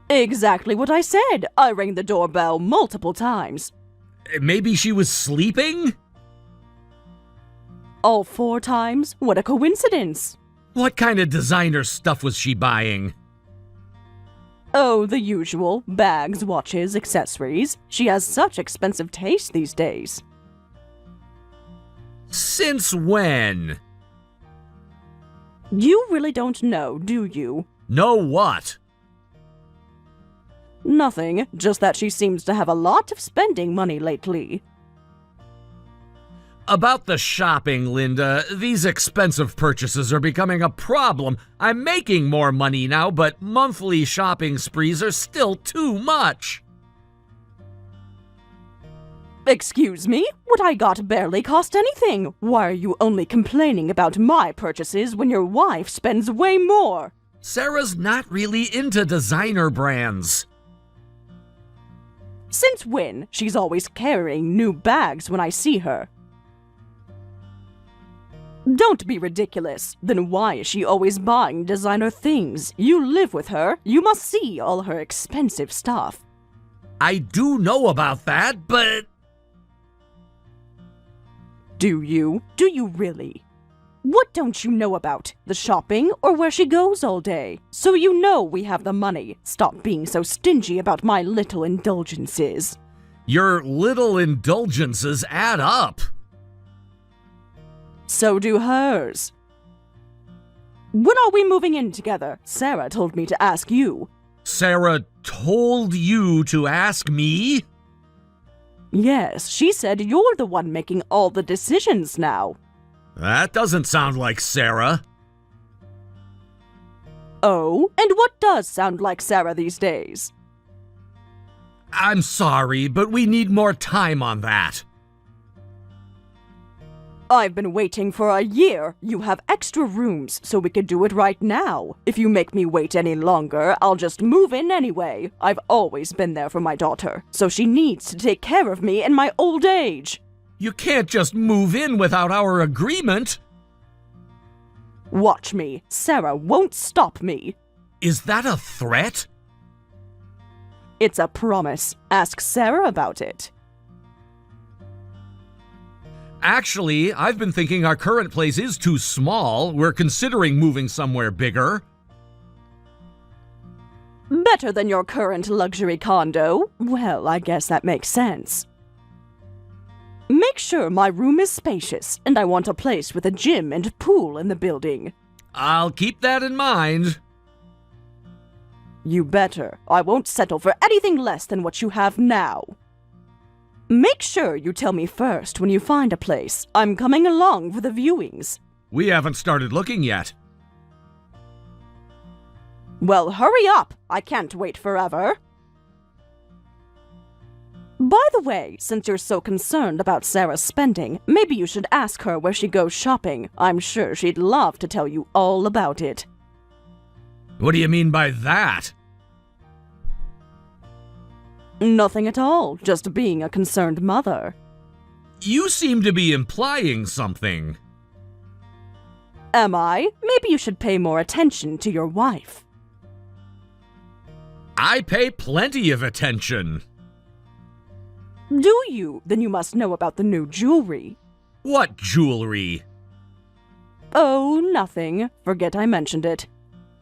Exactly what I said. I rang the doorbell multiple times. Maybe she was sleeping? All 4 times? What a coincidence. What kind of designer stuff was she buying? Oh, the usual. Bags, watches, accessories. She has such expensive taste these days. Since when? You really don't know, do you? Know what? Nothing, just that she seems to have a lot of spending money lately. About the shopping, Linda, these expensive purchases are becoming a problem. I'm making more money now, but monthly shopping sprees are still too much. Excuse me? What I got barely cost anything. Why are you only complaining about my purchases when your wife spends way more? Sarah's not really into designer brands. Since when? She's always carrying new bags when I see her. Don't be ridiculous. Then why is she always buying designer things? You live with her. You must see all her expensive stuff. I do know about that, but... Do you? Do you really? What don't you know about? The shopping or where she goes all day? So you know we have the money. Stop being so stingy about my little indulgences. Your little indulgences add up. So do hers. When are we moving in together? Sarah told me to ask you. Sarah told you to ask me? Yes, she said you're the one making all the decisions now. That doesn't sound like Sarah. Oh, and what does sound like Sarah these days? I'm sorry, but we need more time on that. I've been waiting for a year. You have extra rooms, so we could do it right now. If you make me wait any longer, I'll just move in anyway. I've always been there for my daughter, so she needs to take care of me in my old age. You can't just move in without our agreement. Watch me. Sarah won't stop me. Is that a threat? It's a promise. Ask Sarah about it. Actually, I've been thinking our current place is too small. We're considering moving somewhere bigger. Better than your current luxury condo? Well, I guess that makes sense. Make sure my room is spacious, and I want a place with a gym and pool in the building. I'll keep that in mind. You better. I won't settle for anything less than what you have now. Make sure you tell me first when you find a place. I'm coming along for the viewings. We haven't started looking yet. Well, hurry up! I can't wait forever. By the way, since you're so concerned about Sarah's spending, maybe you should ask her where she goes shopping. I'm sure she'd love to tell you all about it. What do you mean by that? Nothing at all, just being a concerned mother. You seem to be implying something. Am I? Maybe you should pay more attention to your wife. I pay plenty of attention. Do you? Then you must know about the new jewelry. What jewelry? Oh, nothing. Forget I mentioned it.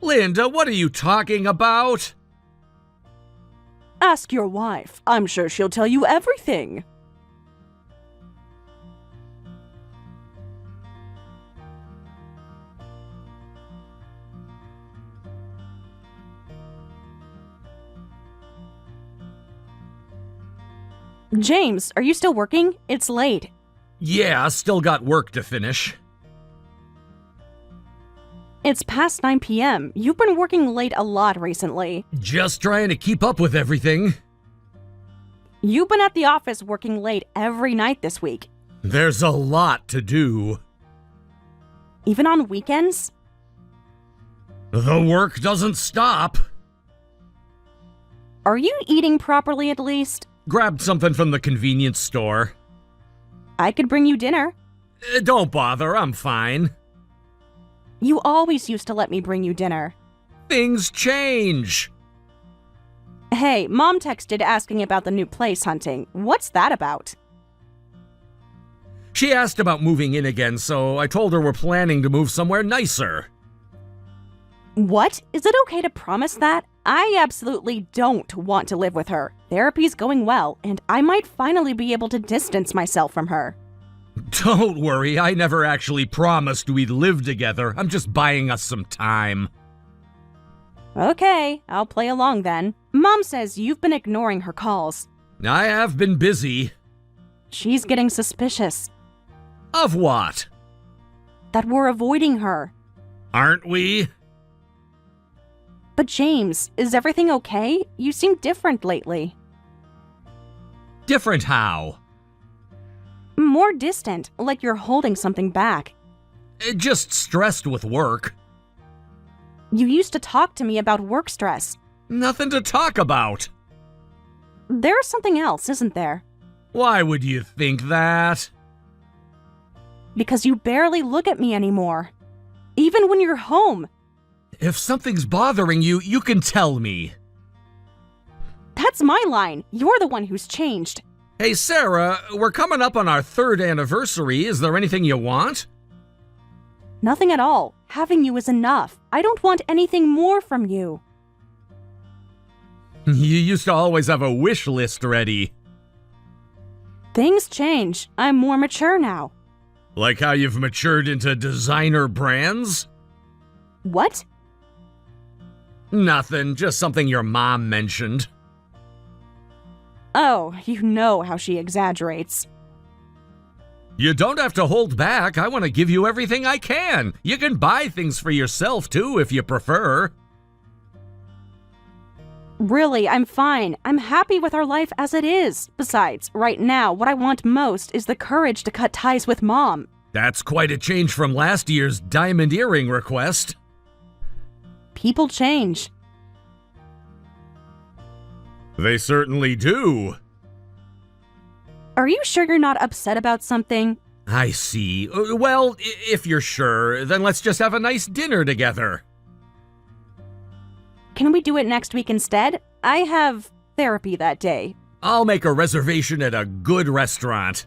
Linda, what are you talking about? Ask your wife. I'm sure she'll tell you everything. James, are you still working? It's late. Yeah, still got work to finish. It's past 9 p.m. You've been working late a lot recently. Just trying to keep up with everything. You've been at the office working late every night this week. There's a lot to do. Even on weekends? The work doesn't stop. Are you eating properly at least? Grabbed something from the convenience store. I could bring you dinner. Don't bother, I'm fine. You always used to let me bring you dinner. Things change. Hey, Mom texted asking about the new place hunting. What's that about? She asked about moving in again, so I told her we're planning to move somewhere nicer. What? Is it okay to promise that? I absolutely don't want to live with her. Therapy's going well, and I might finally be able to distance myself from her. Don't worry, I never actually promised we'd live together. I'm just buying us some time. Okay, I'll play along then. Mom says you've been ignoring her calls. I have been busy. She's getting suspicious. Of what? That we're avoiding her. Aren't we? But James, is everything okay? You seem different lately. Different how? More distant, like you're holding something back. Just stressed with work. You used to talk to me about work stress. Nothing to talk about. There's something else, isn't there? Why would you think that? Because you barely look at me anymore. Even when you're home. If something's bothering you, you can tell me. That's my line. You're the one who's changed. Hey, Sarah, we're coming up on our 3rd anniversary. Is there anything you want? Nothing at all. Having you is enough. I don't want anything more from you. You used to always have a wish list ready. Things change. I'm more mature now. Like how you've matured into designer brands? What? Nothing, just something your mom mentioned. Oh, you know how she exaggerates. You don't have to hold back. I want to give you everything I can. You can buy things for yourself, too, if you prefer. Really, I'm fine. I'm happy with our life as it is. Besides, right now, what I want most is the courage to cut ties with Mom. That's quite a change from last year's diamond earring request. People change. They certainly do. Are you sure you're not upset about something? I see. Well, if you're sure, then let's just have a nice dinner together. Can we do it next week instead? I have therapy that day. I'll make a reservation at a good restaurant.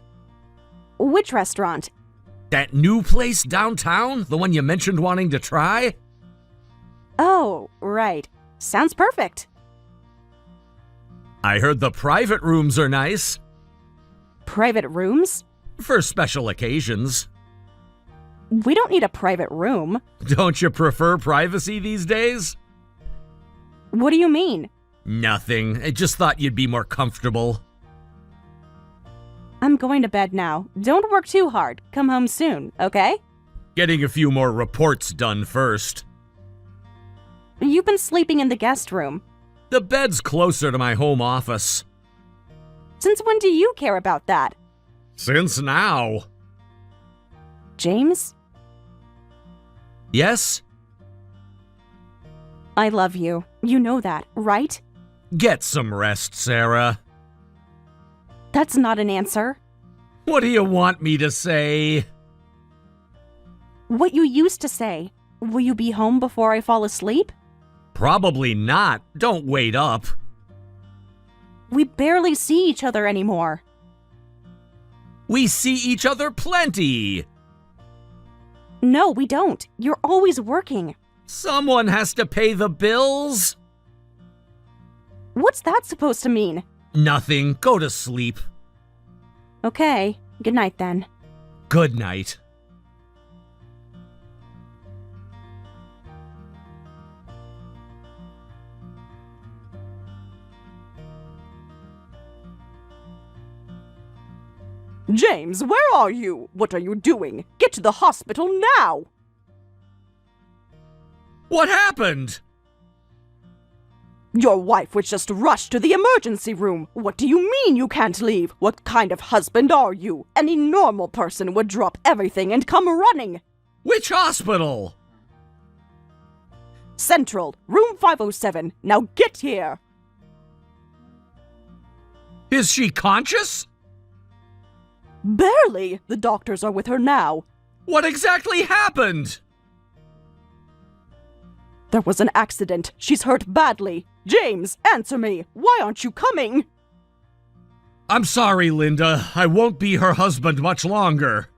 Which restaurant? That new place downtown? The one you mentioned wanting to try? Oh, right. Sounds perfect. I heard the private rooms are nice. Private rooms? For special occasions. We don't need a private room. Don't you prefer privacy these days? What do you mean? Nothing. I just thought you'd be more comfortable. I'm going to bed now. Don't work too hard. Come home soon, okay? Getting a few more reports done first. You've been sleeping in the guest room. The bed's closer to my home office. Since when do you care about that? Since now. James? Yes? I love you. You know that, right? Get some rest, Sarah. That's not an answer. What do you want me to say? What you used to say. Will you be home before I fall asleep? Probably not. Don't wait up. We barely see each other anymore. We see each other plenty. No, we don't. You're always working. Someone has to pay the bills. What's that supposed to mean? Nothing. Go to sleep. Okay. Good night then. Good night. James, where are you? What are you doing? Get to the hospital now! What happened? Your wife was just rushed to the emergency room. What do you mean you can't leave? What kind of husband are you? Any normal person would drop everything and come running. Which hospital? Central, room 507. Now get here. Is she conscious? Barely. The doctors are with her now. What exactly happened? There was an accident. She's hurt badly. James, answer me. Why aren't you coming? I'm sorry, Linda. I won't be her husband much longer.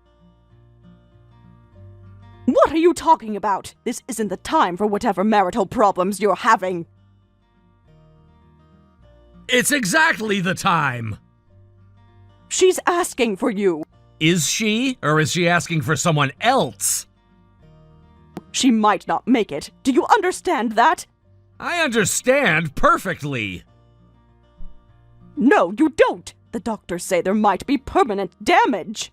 What are you talking about? This isn't the time for whatever marital problems you're having. It's exactly the time. She's asking for you. Is she? Or is she asking for someone else? She might not make it. Do you understand that? I understand perfectly. No, you don't. The doctors say there might be permanent damage.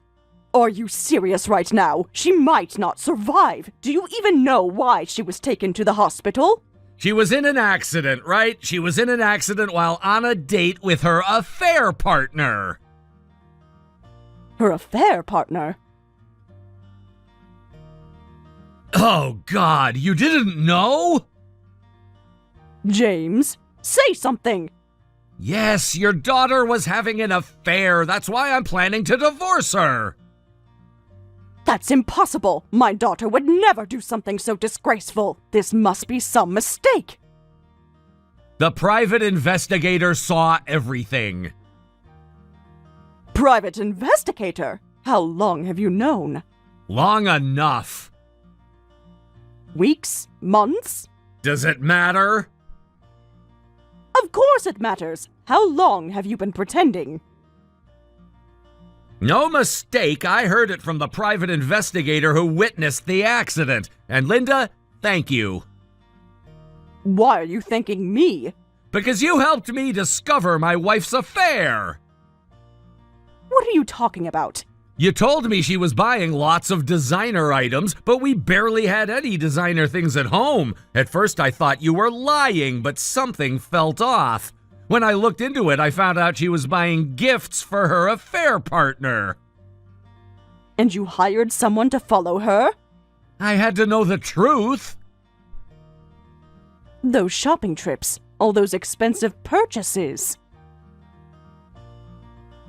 Are you serious right now? She might not survive. Do you even know why she was taken to the hospital? She was in an accident, right? She was in an accident while on a date with her affair partner. Her affair partner? Oh, God, you didn't know? James, say something. Yes, your daughter was having an affair. That's why I'm planning to divorce her. That's impossible. My daughter would never do something so disgraceful. This must be some mistake. The private investigator saw everything. Private investigator? How long have you known? Long enough. Weeks? Months? Does it matter? Of course it matters. How long have you been pretending? No mistake, I heard it from the private investigator who witnessed the accident. And Linda, thank you. Why are you thanking me? Because you helped me discover my wife's affair. What are you talking about? You told me she was buying lots of designer items, but we barely had any designer things at home. At first I thought you were lying, but something felt off. When I looked into it, I found out she was buying gifts for her affair partner. And you hired someone to follow her? I had to know the truth. Those shopping trips, all those expensive purchases.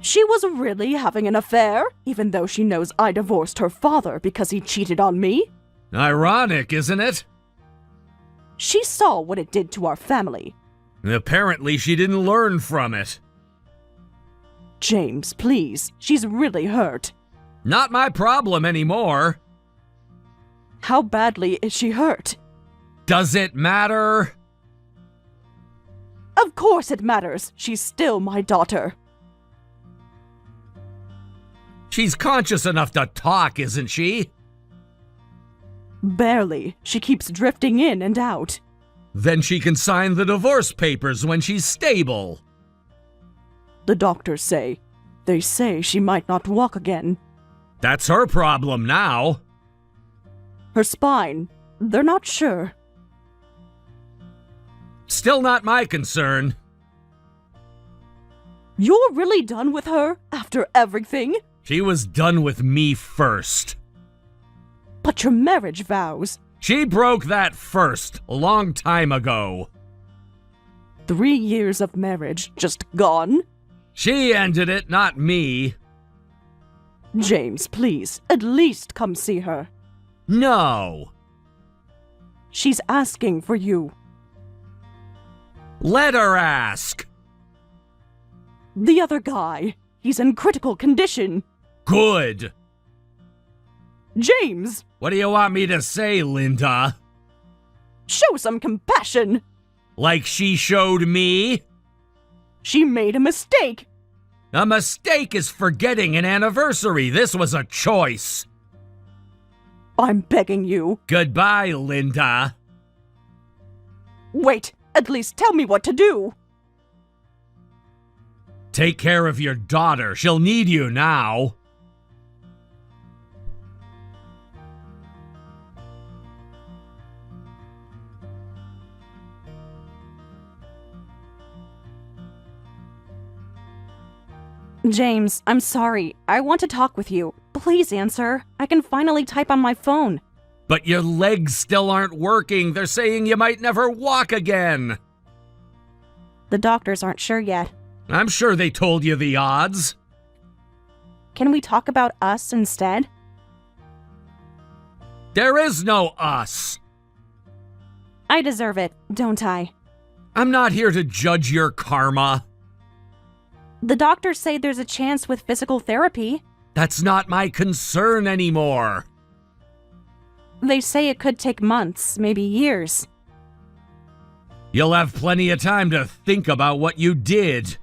She was really having an affair, even though she knows I divorced her father because he cheated on me. Ironic, isn't it? She saw what it did to our family. Apparently she didn't learn from it. James, please, she's really hurt. Not my problem anymore. How badly is she hurt? Does it matter? Of course it matters. She's still my daughter. She's conscious enough to talk, isn't she? Barely. She keeps drifting in and out. Then she can sign the divorce papers when she's stable. The doctors say. They say she might not walk again. That's her problem now. Her spine. They're not sure. Still not my concern. You're really done with her after everything? She was done with me first. But your marriage vows. She broke that first, a long time ago. 3 years of marriage just gone? She ended it, not me. James, please, at least come see her. No. She's asking for you. Let her ask. The other guy, he's in critical condition. Good. James! What do you want me to say, Linda? Show some compassion! Like she showed me? She made a mistake! A mistake is forgetting an anniversary. This was a choice. I'm begging you. Goodbye, Linda. Wait, at least tell me what to do. Take care of your daughter. She'll need you now. James, I'm sorry. I want to talk with you. Please answer. I can finally type on my phone. But your legs still aren't working. They're saying you might never walk again. The doctors aren't sure yet. I'm sure they told you the odds. Can we talk about us instead? There is no us. I deserve it, don't I? I'm not here to judge your karma. The doctors say there's a chance with physical therapy. That's not my concern anymore. They say it could take months, maybe years. You'll have plenty of time to think about what you did.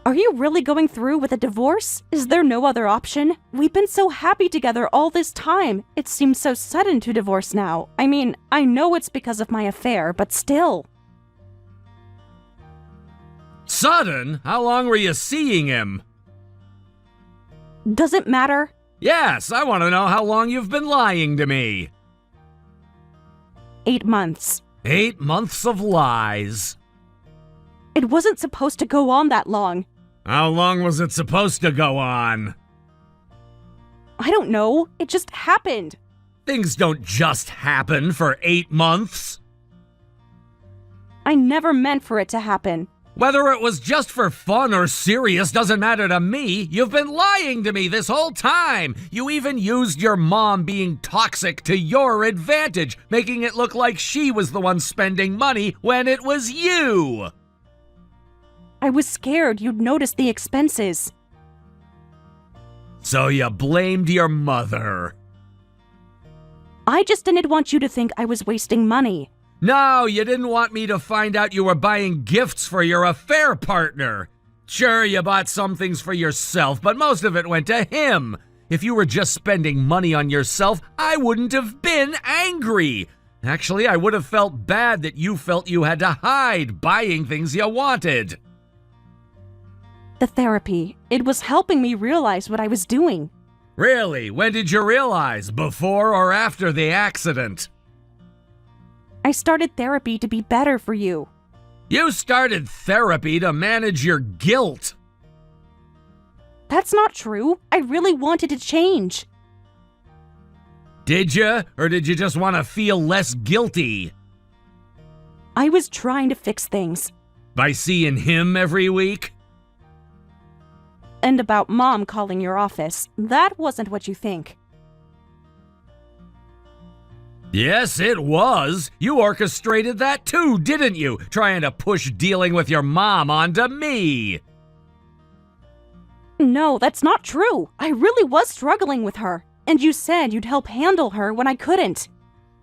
Are you really going through with a divorce? Is there no other option? We've been so happy together all this time. It seems so sudden to divorce now. I mean, I know it's because of my affair, but still. Sudden? How long were you seeing him? Does it matter? Yes, I want to know how long you've been lying to me. 8 months. 8 months of lies. It wasn't supposed to go on that long. How long was it supposed to go on? I don't know. It just happened. Things don't just happen for 8 months. I never meant for it to happen. Whether it was just for fun or serious doesn't matter to me. You've been lying to me this whole time. You even used your mom being toxic to your advantage, making it look like she was the one spending money when it was you. I was scared you'd notice the expenses. So you blamed your mother. I just didn't want you to think I was wasting money. No, you didn't want me to find out you were buying gifts for your affair partner. Sure, you bought some things for yourself, but most of it went to him. If you were just spending money on yourself, I wouldn't have been angry. Actually, I would have felt bad that you felt you had to hide buying things you wanted. The therapy, it was helping me realize what I was doing. Really? When did you realize? Before or after the accident? I started therapy to be better for you. You started therapy to manage your guilt. That's not true. I really wanted to change. Did you? Or did you just want to feel less guilty? I was trying to fix things. By seeing him every week? And about Mom calling your office. That wasn't what you think. Yes, it was. You orchestrated that too, didn't you? Trying to push dealing with your mom onto me. No, that's not true. I really was struggling with her. And you said you'd help handle her when I couldn't.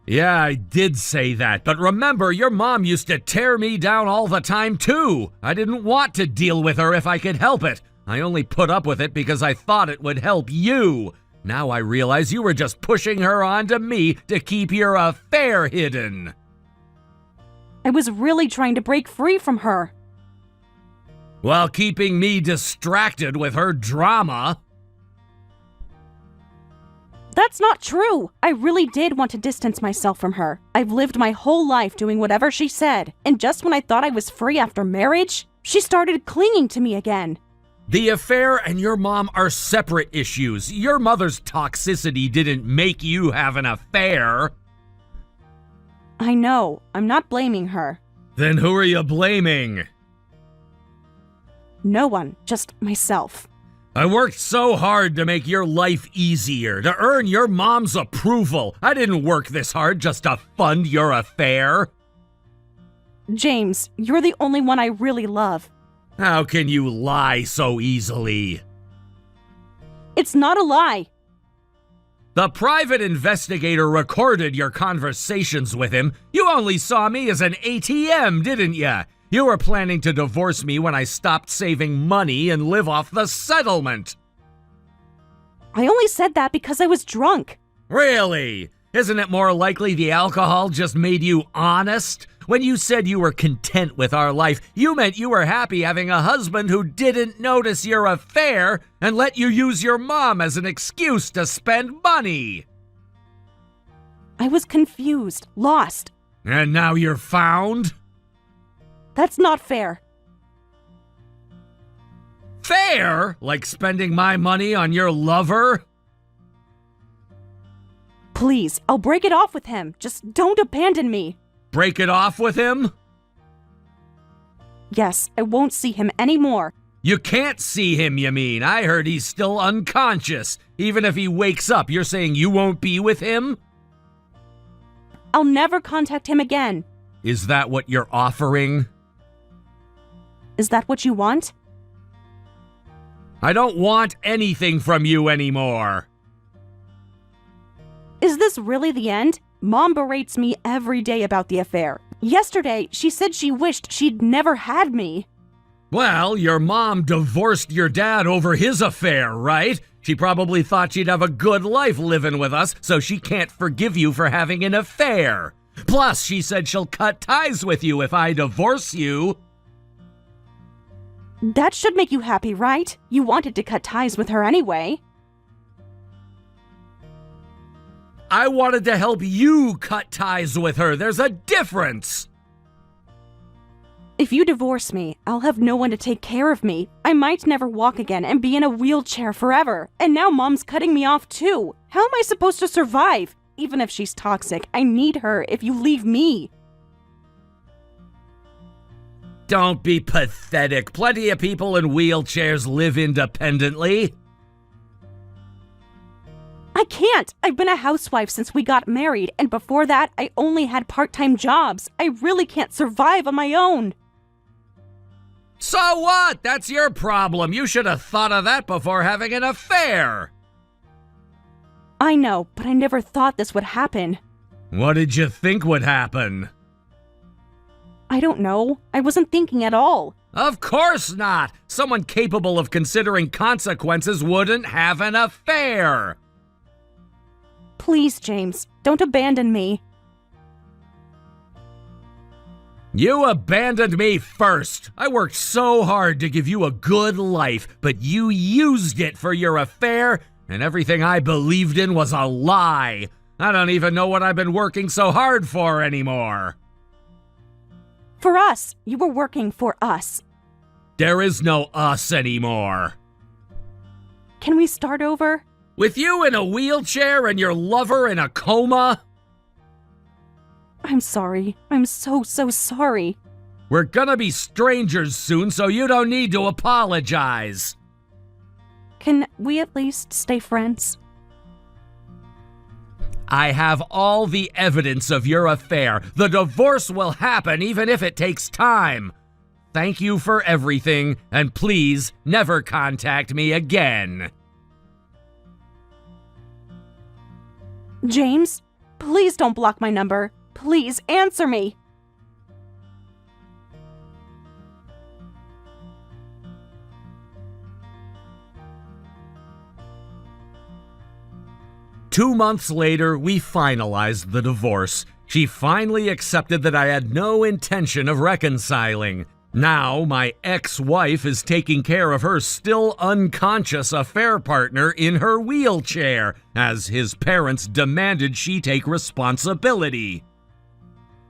Yeah, I did say that, but remember, your mom used to tear me down all the time too. I didn't want to deal with her if I could help it. I only put up with it because I thought it would help you. Now I realize you were just pushing her onto me to keep your affair hidden. I was really trying to break free from her. While keeping me distracted with her drama. That's not true. I really did want to distance myself from her. I've lived my whole life doing whatever she said, and just when I thought I was free after marriage, she started clinging to me again. The affair and your mom are separate issues. Your mother's toxicity didn't make you have an affair. I know. I'm not blaming her. Then who are you blaming? No one, just myself. I worked so hard to make your life easier, to earn your mom's approval. I didn't work this hard just to fund your affair. James, you're the only one I really love. How can you lie so easily? It's not a lie. The private investigator recorded your conversations with him. You only saw me as an ATM, didn't ya? You were planning to divorce me when I stopped saving money and live off the settlement. I only said that because I was drunk. Really? Isn't it more likely the alcohol just made you honest? When you said you were content with our life, you meant you were happy having a husband who didn't notice your affair and let you use your mom as an excuse to spend money. I was confused, lost. And now you're found? That's not fair. Fair? Like spending my money on your lover? Please, I'll break it off with him. Just don't abandon me. Break it off with him? Yes, I won't see him anymore. You can't see him, you mean? I heard he's still unconscious. Even if he wakes up, you're saying you won't be with him? I'll never contact him again. Is that what you're offering? Is that what you want? I don't want anything from you anymore. Is this really the end? Mom berates me every day about the affair. Yesterday, she said she wished she'd never had me. Well, your mom divorced your dad over his affair, right? She probably thought she'd have a good life living with us, so she can't forgive you for having an affair. Plus, she said she'll cut ties with you if I divorce you. That should make you happy, right? You wanted to cut ties with her anyway. I wanted to help you cut ties with her. There's a difference. If you divorce me, I'll have no one to take care of me. I might never walk again and be in a wheelchair forever. And now Mom's cutting me off too. How am I supposed to survive? Even if she's toxic, I need her if you leave me. Don't be pathetic. Plenty of people in wheelchairs live independently. I can't. I've been a housewife since we got married, and before that, I only had part-time jobs. I really can't survive on my own. So what? That's your problem. You should have thought of that before having an affair. I know, but I never thought this would happen. What did you think would happen? I don't know. I wasn't thinking at all. Of course not! Someone capable of considering consequences wouldn't have an affair! Please, James, don't abandon me. You abandoned me first! I worked so hard to give you a good life, but you used it for your affair, and everything I believed in was a lie! I don't even know what I've been working so hard for anymore! For us. You were working for us. There is no us anymore. Can we start over? With you in a wheelchair and your lover in a coma? I'm sorry. I'm so sorry. We're gonna be strangers soon, so you don't need to apologize. Can we at least stay friends? I have all the evidence of your affair. The divorce will happen even if it takes time. Thank you for everything, and please never contact me again. James, please don't block my number. Please answer me. Two months later, we finalized the divorce. She finally accepted that I had no intention of reconciling. Now, my ex-wife is taking care of her still unconscious affair partner in her wheelchair, as his parents demanded she take responsibility.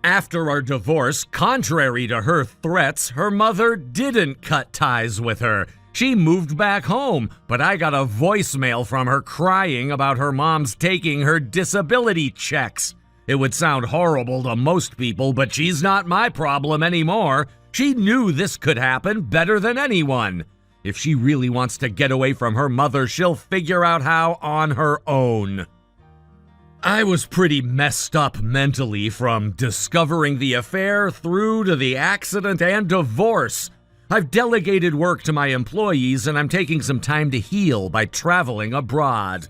After our divorce, contrary to her threats, her mother didn't cut ties with her. She moved back home, but I got a voicemail from her crying about her mom's taking her disability checks. It would sound horrible to most people, but she's not my problem anymore. She knew this could happen better than anyone. If she really wants to get away from her mother, she'll figure out how on her own. I was pretty messed up mentally from discovering the affair through to the accident and divorce. I've delegated work to my employees and I'm taking some time to heal by traveling abroad.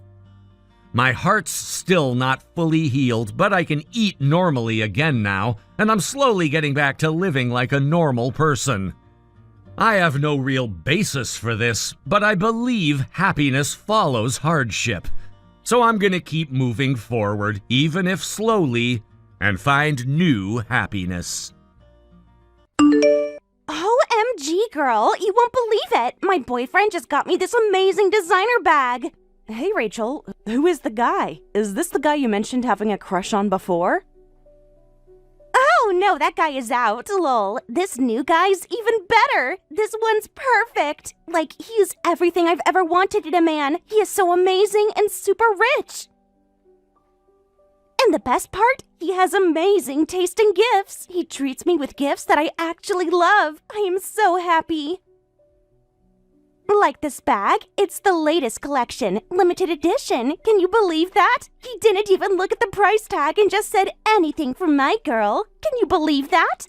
My heart's still not fully healed, but I can eat normally again now, and I'm slowly getting back to living like a normal person. I have no real basis for this, but I believe happiness follows hardship. So I'm gonna keep moving forward, even if slowly, and find new happiness. OMG, girl, you won't believe it. My boyfriend just got me this amazing designer bag. Hey, Rachel, who is the guy? Is this the guy you mentioned having a crush on before? Oh, no, that guy is out, lol. This new guy's even better. This one's perfect. Like, he's everything I've ever wanted in a man. He is so amazing and super rich. And the best part, he has amazing taste in gifts. He treats me with gifts that I actually love. I am so happy. Like this bag, it's the latest collection, limited edition. Can you believe that? He didn't even look at the price tag and just said anything for my girl. Can you believe that?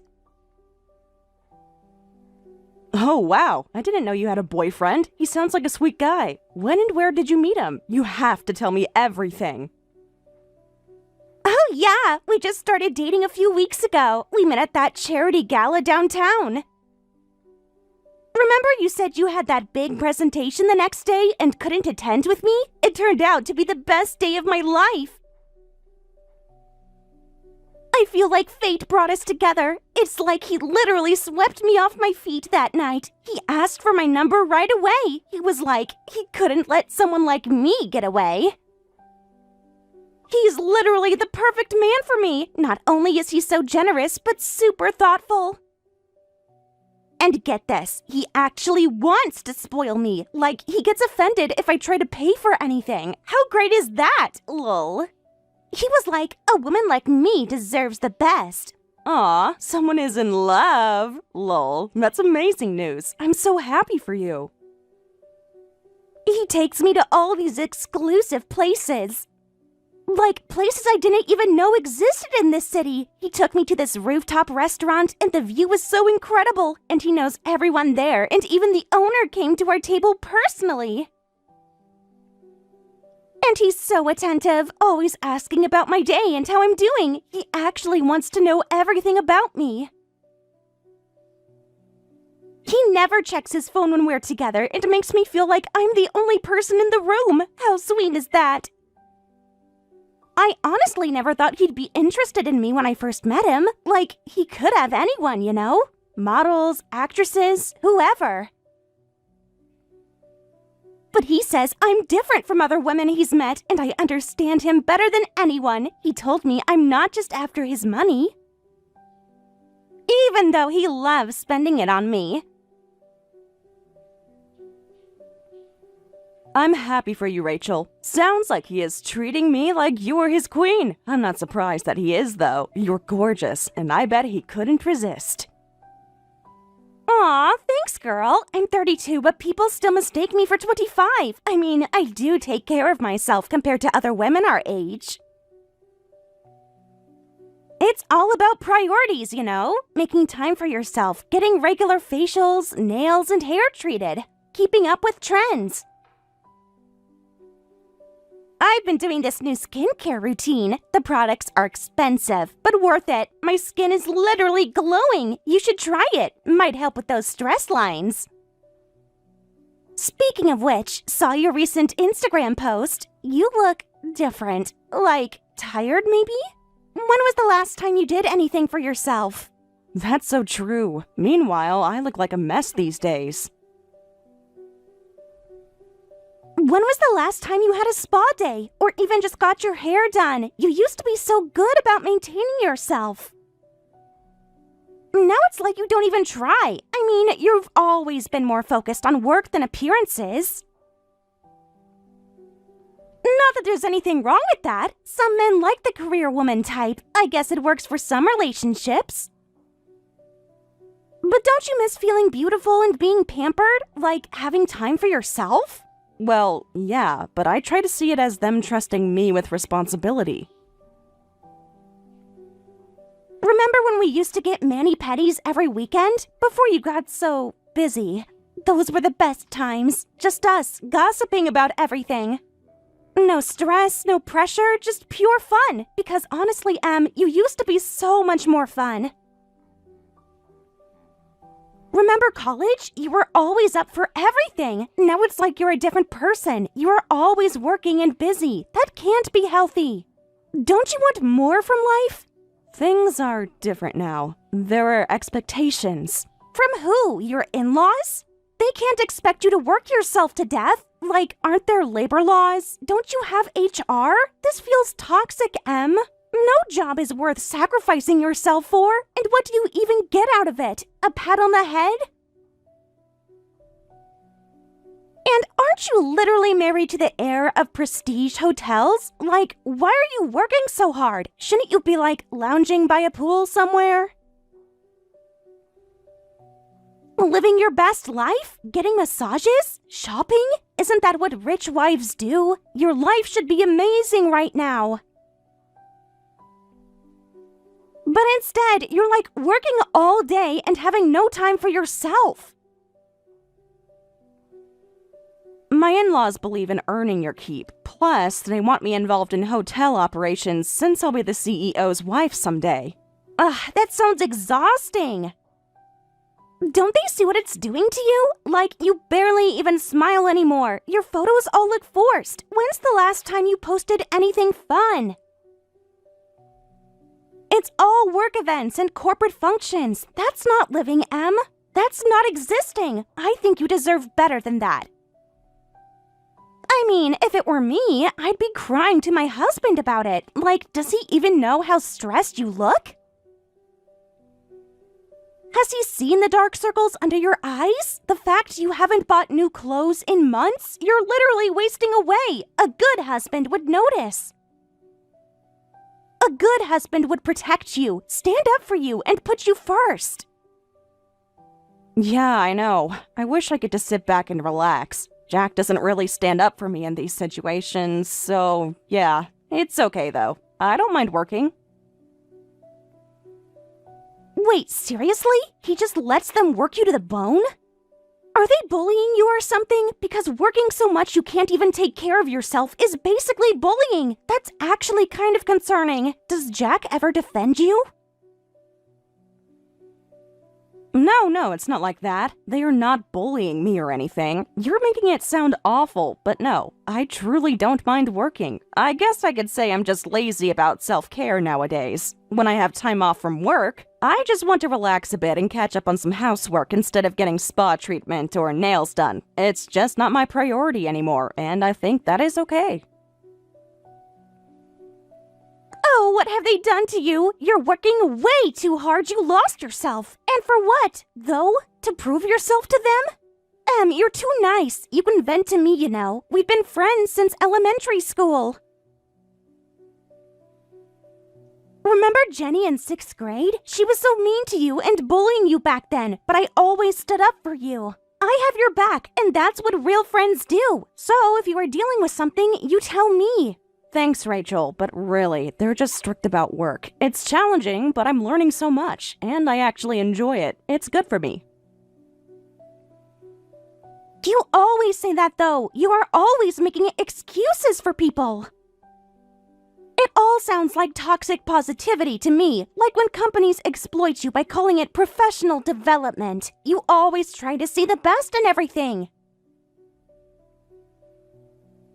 Oh, wow. I didn't know you had a boyfriend. He sounds like a sweet guy. When and where did you meet him? You have to tell me everything. Oh, yeah. We just started dating a few weeks ago. We met at that charity gala downtown. Remember you said you had that big presentation the next day and couldn't attend with me? It turned out to be the best day of my life. I feel like fate brought us together. It's like he literally swept me off my feet that night. He asked for my number right away. He was like, he couldn't let someone like me get away. He's literally the perfect man for me. Not only is he so generous, but super thoughtful. And get this, he actually wants to spoil me. Like, he gets offended if I try to pay for anything. How great is that, lol? He was like, a woman like me deserves the best. Aw, someone is in love. Lol, that's amazing news. I'm so happy for you. He takes me to all these exclusive places. Like, places I didn't even know existed in this city. He took me to this rooftop restaurant, and the view was so incredible. And he knows everyone there, and even the owner came to our table personally. And he's so attentive, always asking about my day and how I'm doing. He actually wants to know everything about me. He never checks his phone when we're together. It makes me feel like I'm the only person in the room. How sweet is that? I honestly never thought he'd be interested in me when I first met him. Like, he could have anyone, you know? Models, actresses, whoever. But he says I'm different from other women he's met, and I understand him better than anyone. He told me I'm not just after his money. Even though he loves spending it on me. I'm happy for you, Rachel. Sounds like he is treating me like you were his queen. I'm not surprised that he is, though. You're gorgeous, and I bet he couldn't resist. Aw, thanks, girl. I'm 32, but people still mistake me for 25. I mean, I do take care of myself compared to other women our age. It's all about priorities, you know? Making time for yourself, getting regular facials, nails, and hair treated, keeping up with trends. I've been doing this new skincare routine. The products are expensive, but worth it. My skin is literally glowing. You should try it. Might help with those stress lines. Speaking of which, saw your recent Instagram post. You look different. Like, tired maybe? When was the last time you did anything for yourself? That's so true. Meanwhile, I look like a mess these days. When was the last time you had a spa day, or even just got your hair done? You used to be so good about maintaining yourself. Now it's like you don't even try. I mean, you've always been more focused on work than appearances. Not that there's anything wrong with that. Some men like the career woman type. I guess it works for some relationships. But don't you miss feeling beautiful and being pampered? Like having time for yourself? Well, yeah, but I try to see it as them trusting me with responsibility. Remember when we used to get mani-pedis every weekend? Before you got so busy. Those were the best times. Just us, gossiping about everything. No stress, no pressure, just pure fun. Because honestly, Em, you used to be so much more fun. Remember college? You were always up for everything. Now it's like you're a different person. You are always working and busy. That can't be healthy. Don't you want more from life? Things are different now. There are expectations. From who? Your in-laws? They can't expect you to work yourself to death. Like, aren't there labor laws? Don't you have HR? This feels toxic, Em. No job is worth sacrificing yourself for. And what do you even get out of it? A pat on the head? And aren't you literally married to the heir of prestige hotels? Like, why are you working so hard? Shouldn't you be, like, lounging by a pool somewhere? Living your best life? Getting massages? Shopping? Isn't that what rich wives do? Your life should be amazing right now. But instead, you're like working all day and having no time for yourself. My in-laws believe in earning your keep. Plus, they want me involved in hotel operations since I'll be the CEO's wife someday. Ugh, that sounds exhausting. Don't they see what it's doing to you? Like, you barely even smile anymore. Your photos all look forced. When's the last time you posted anything fun? It's all work events and corporate functions. That's not living, Em. That's not existing. I think you deserve better than that. I mean, if it were me, I'd be crying to my husband about it. Like, does he even know how stressed you look? Has he seen the dark circles under your eyes? The fact you haven't bought new clothes in months? You're literally wasting away. A good husband would notice. A good husband would protect you, stand up for you, and put you first. Yeah, I know. I wish I could just sit back and relax. Jack doesn't really stand up for me in these situations, so yeah, it's okay though. I don't mind working. Wait, seriously? He just lets them work you to the bone? Are they bullying you or something? Because working so much you can't even take care of yourself is basically bullying. That's actually kind of concerning. Does Jack ever defend you? No, it's not like that. They are not bullying me or anything. You're making it sound awful, but no, I truly don't mind working. I guess I could say I'm just lazy about self-care nowadays. When I have time off from work, I just want to relax a bit and catch up on some housework instead of getting spa treatment or nails done. It's just not my priority anymore, and I think that is okay. Oh, what have they done to you? You're working way too hard. You lost yourself. And for what, though? To prove yourself to them? You're too nice. You can vent to me, you know. We've been friends since elementary school. Remember Jenny in 6th grade? She was so mean to you and bullying you back then, but I always stood up for you. I have your back, and that's what real friends do. So if you are dealing with something, you tell me. Thanks, Rachel, but really, they're just strict about work. It's challenging, but I'm learning so much, and I actually enjoy it. It's good for me. You always say that, though. You are always making excuses for people. It all sounds like toxic positivity to me, like when companies exploit you by calling it professional development. You always try to see the best in everything.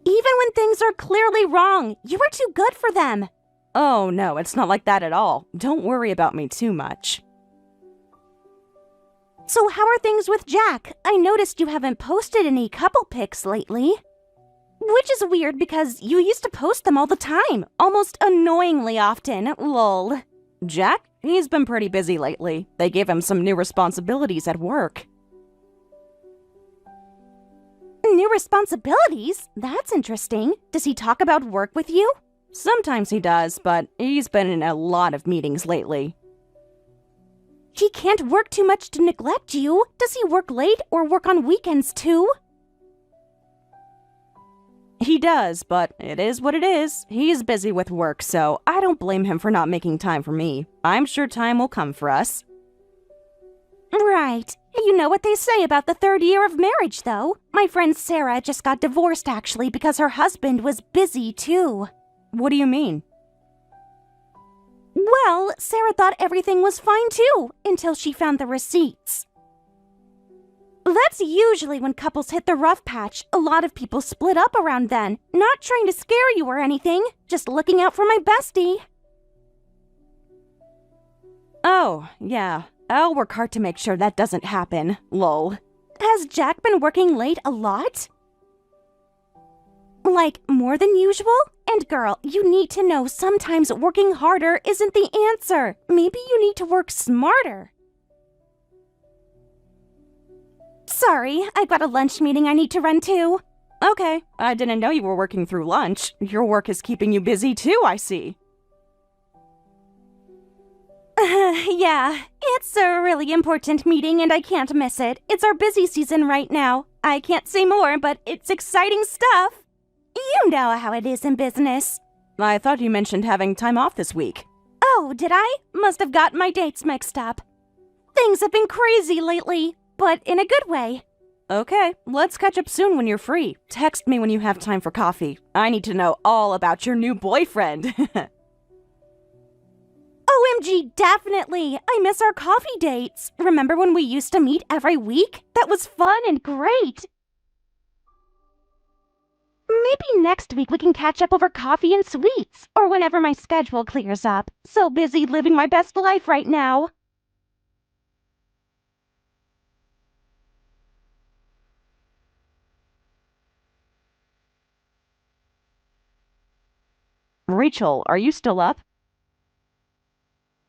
Even when things are clearly wrong, you are too good for them. Oh, no, it's not like that at all. Don't worry about me too much. So how are things with Jack? I noticed you haven't posted any couple pics lately. Which is weird because you used to post them all the time, almost annoyingly often, lol. Jack? He's been pretty busy lately. They gave him some new responsibilities at work. New responsibilities? That's interesting. Does he talk about work with you? Sometimes he does, but he's been in a lot of meetings lately. He can't work too much to neglect you. Does he work late or work on weekends too? He does, but it is what it is. He's busy with work, so I don't blame him for not making time for me. I'm sure time will come for us. Right. You know what they say about the 3rd year of marriage, though. My friend Sarah just got divorced, actually, because her husband was busy, too. What do you mean? Well, Sarah thought everything was fine, too, until she found the receipts. That's usually when couples hit the rough patch. A lot of people split up around then. Not trying to scare you or anything, just looking out for my bestie. Oh, yeah. I'll work hard to make sure that doesn't happen. Lol. Has Jack been working late a lot? Like, more than usual? And girl, you need to know sometimes working harder isn't the answer. Maybe you need to work smarter. Sorry, I've got a lunch meeting I need to run to. Okay, I didn't know you were working through lunch. Your work is keeping you busy too, I see. Yeah, it's a really important meeting and I can't miss it. It's our busy season right now. I can't say more, but it's exciting stuff. You know how it is in business. I thought you mentioned having time off this week. Oh, did I? Must have gotten my dates mixed up. Things have been crazy lately, but in a good way. Okay, let's catch up soon when you're free. Text me when you have time for coffee. I need to know all about your new boyfriend. OMG, definitely! I miss our coffee dates. Remember when we used to meet every week? That was fun and great. Maybe next week we can catch up over coffee and sweets, or whenever my schedule clears up. So busy living my best life right now. Rachel, are you still up?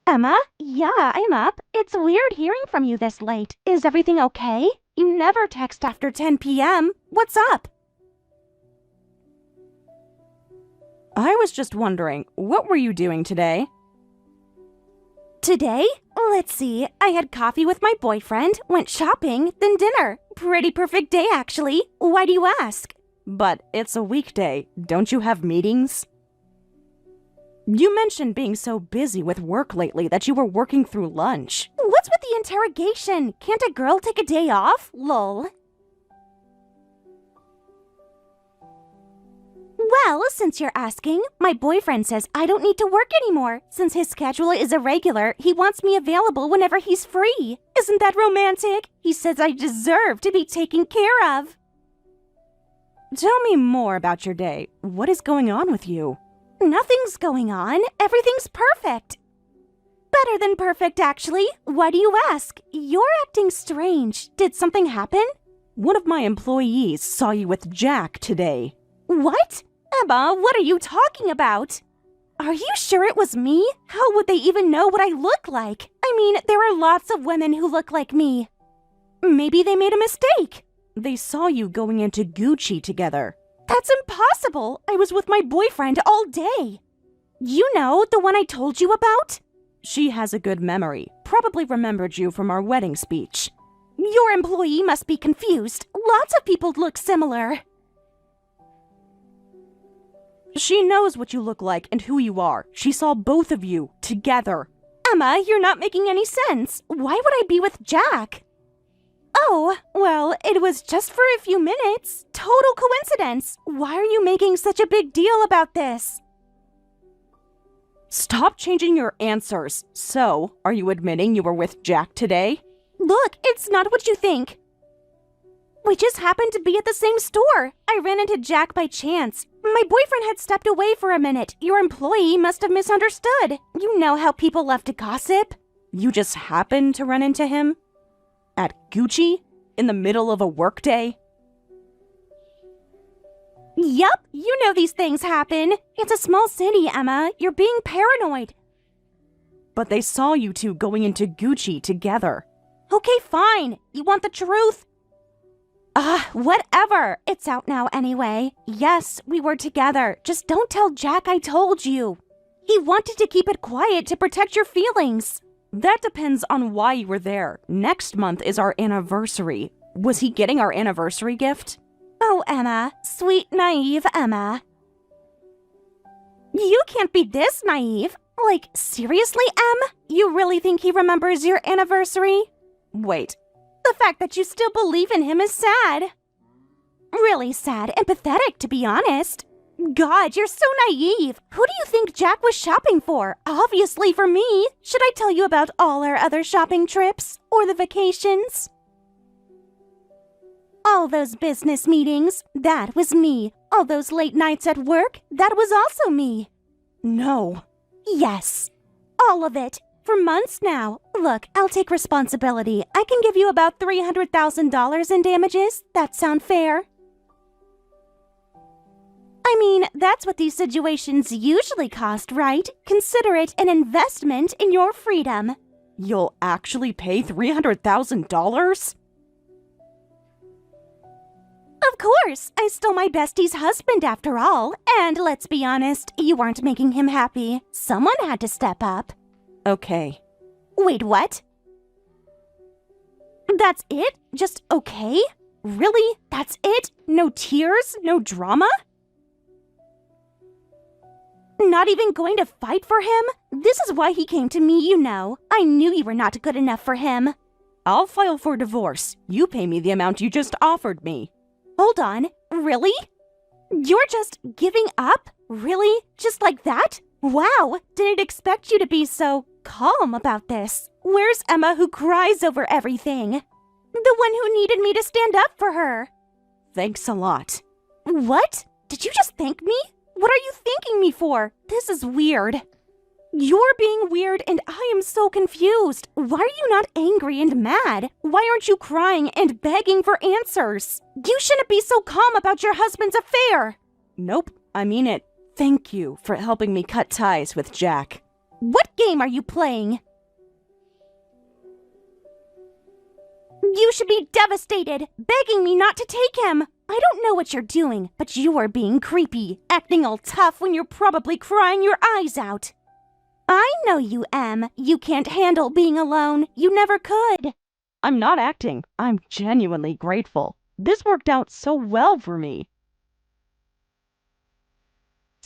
Emma? Yeah, I'm up. It's weird hearing from you this late. Is everything okay? You never text after 10 p.m. What's up? I was just wondering, what were you doing today? Today? Let's see. I had coffee with my boyfriend, went shopping, then dinner. Pretty perfect day, actually. Why do you ask? But it's a weekday. Don't you have meetings? You mentioned being so busy with work lately that you were working through lunch. What's with the interrogation? Can't a girl take a day off? Lol. Well, since you're asking, my boyfriend says I don't need to work anymore. Since his schedule is irregular, he wants me available whenever he's free. Isn't that romantic? He says I deserve to be taken care of. Tell me more about your day. What is going on with you? Nothing's going on. Everything's perfect. Better than perfect, actually. Why do you ask? You're acting strange. Did something happen? One of my employees saw you with Jack today. What? Emma, what are you talking about? Are you sure it was me? How would they even know what I look like? I mean, there are lots of women who look like me. Maybe they made a mistake. They saw you going into Gucci together. That's impossible. I was with my boyfriend all day. You know, the one I told you about? She has a good memory. Probably remembered you from our wedding speech. Your employee must be confused. Lots of people look similar. She knows what you look like and who you are. She saw both of you together. Emma, you're not making any sense. Why would I be with Jack? Oh, well, it was just for a few minutes. Total coincidence. Why are you making such a big deal about this? Stop changing your answers. So, are you admitting you were with Jack today? Look, it's not what you think. We just happened to be at the same store. I ran into Jack by chance. My boyfriend had stepped away for a minute. Your employee must have misunderstood. You know how people love to gossip. You just happened to run into him? At Gucci? In the middle of a workday? Yup, you know these things happen. It's a small city, Emma. You're being paranoid. But they saw you two going into Gucci together. Okay, fine. You want the truth? Whatever. It's out now anyway. Yes, we were together. Just don't tell Jack I told you. He wanted to keep it quiet to protect your feelings. That depends on why you were there. Next month is our anniversary. Was he getting our anniversary gift? Oh, Emma. Sweet, naive Emma. You can't be this naive. Like, seriously, Em? You really think he remembers your anniversary? Wait. The fact that you still believe in him is sad. Really sad and pathetic, to be honest. God, you're so naive. Who do you think Jack was shopping for? Obviously for me. Should I tell you about all our other shopping trips? Or the vacations? All those business meetings, that was me. All those late nights at work, that was also me. No. Yes. All of it. For months now. Look, I'll take responsibility. I can give you about $300,000 in damages. That sound fair? I mean, that's what these situations usually cost, right? Consider it an investment in your freedom. You'll actually pay $300,000? Of course! I stole my bestie's husband after all. And let's be honest, you aren't making him happy. Someone had to step up. Okay. Wait, what? That's it? Just okay? Really? That's it? No tears? No drama? Not even going to fight for him? This is why he came to me, you know. I knew you were not good enough for him. I'll file for divorce. You pay me the amount you just offered me. Hold on. Really? You're just giving up? Really? Just like that? Wow, didn't expect you to be so calm about this. Where's Emma who cries over everything? The one who needed me to stand up for her. Thanks a lot. What? Did you just thank me? What are you thanking me for? This is weird. You're being weird and I am so confused. Why are you not angry and mad? Why aren't you crying and begging for answers? You shouldn't be so calm about your husband's affair. Nope, I mean it. Thank you for helping me cut ties with Jack. What game are you playing? You should be devastated, begging me not to take him. I don't know what you're doing, but you are being creepy, acting all tough when you're probably crying your eyes out. I know you, Em. You can't handle being alone. You never could. I'm not acting. I'm genuinely grateful. This worked out so well for me.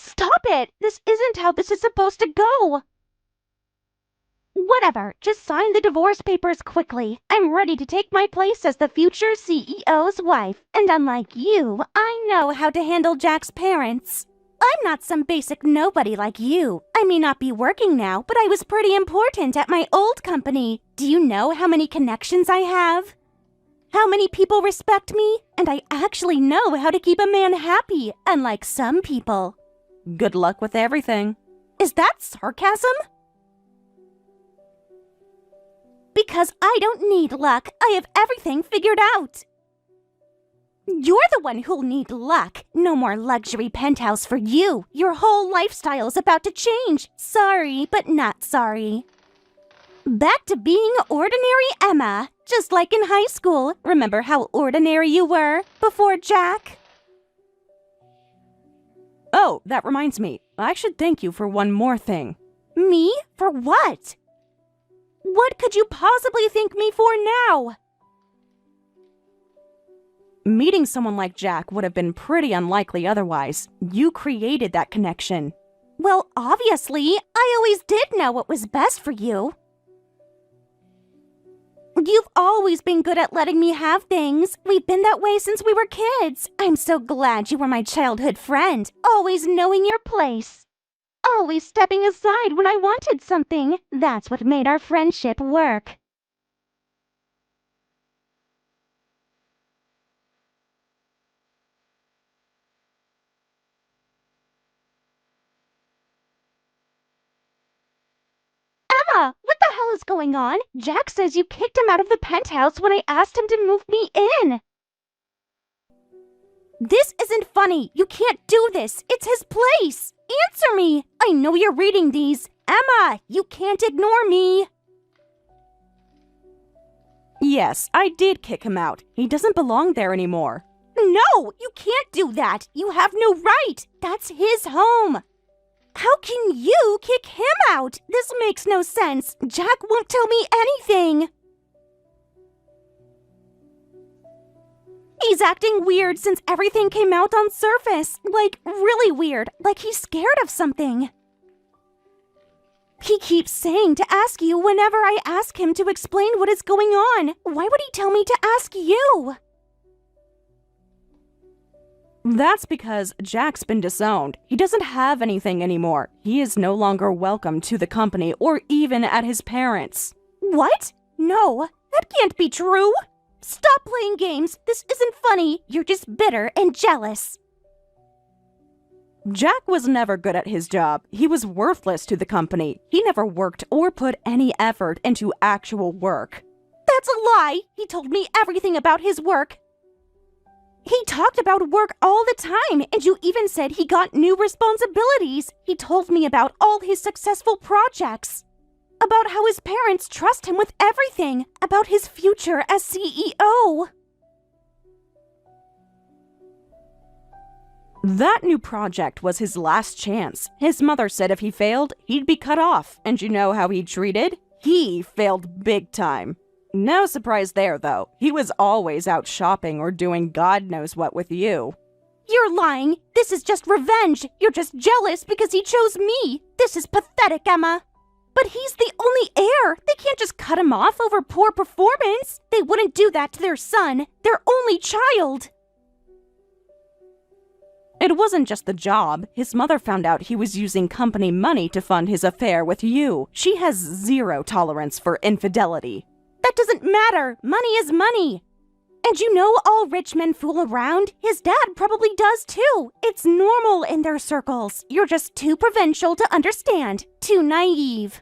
Stop it! This isn't how this is supposed to go. Whatever, just sign the divorce papers quickly. I'm ready to take my place as the future CEO's wife. And unlike you, I know how to handle Jack's parents. I'm not some basic nobody like you. I may not be working now, but I was pretty important at my old company. Do you know how many connections I have? How many people respect me? And I actually know how to keep a man happy, unlike some people. Good luck with everything. Is that sarcasm? Because I don't need luck. I have everything figured out. You're the one who'll need luck. No more luxury penthouse for you. Your whole lifestyle is about to change. Sorry, but not sorry. Back to being ordinary Emma. Just like in high school. Remember how ordinary you were before Jack? Oh, that reminds me. I should thank you for one more thing. Me? For what? What could you possibly thank me for now? Meeting someone like Jack would have been pretty unlikely otherwise. You created that connection. Well, obviously, I always did know what was best for you. You've always been good at letting me have things. We've been that way since we were kids. I'm so glad you were my childhood friend, always knowing your place. Always stepping aside when I wanted something. That's what made our friendship work. Emma, what the hell is going on? Jack says you kicked him out of the penthouse when I asked him to move me in. This isn't funny. You can't do this. It's his place. Answer me. I know you're reading these. Emma, you can't ignore me. Yes, I did kick him out. He doesn't belong there anymore. No, you can't do that. You have no right. That's his home. How can you kick him out? This makes no sense. Jack won't tell me anything. He's acting weird since everything came out on surface. Like, really weird. Like he's scared of something. He keeps saying to ask you whenever I ask him to explain what is going on. Why would he tell me to ask you? That's because Jack's been disowned. He doesn't have anything anymore. He is no longer welcome to the company or even at his parents'. What? No, that can't be true. Stop playing games. This isn't funny. You're just bitter and jealous. Jack was never good at his job. He was worthless to the company. He never worked or put any effort into actual work. That's a lie. He told me everything about his work. He talked about work all the time, and you even said he got new responsibilities. He told me about all his successful projects. About how his parents trust him with everything. About his future as CEO. That new project was his last chance. His mother said if he failed, he'd be cut off. And you know how he treated? He failed big time. No surprise there, though. He was always out shopping or doing God knows what with you. You're lying. This is just revenge. You're just jealous because he chose me. This is pathetic, Emma. But he's the only heir. They can't just cut him off over poor performance. They wouldn't do that to their son, their only child. It wasn't just the job. His mother found out he was using company money to fund his affair with you. She has zero tolerance for infidelity. That doesn't matter. Money is money. And you know all rich men fool around? His dad probably does too. It's normal in their circles. You're just too provincial to understand. Too naive.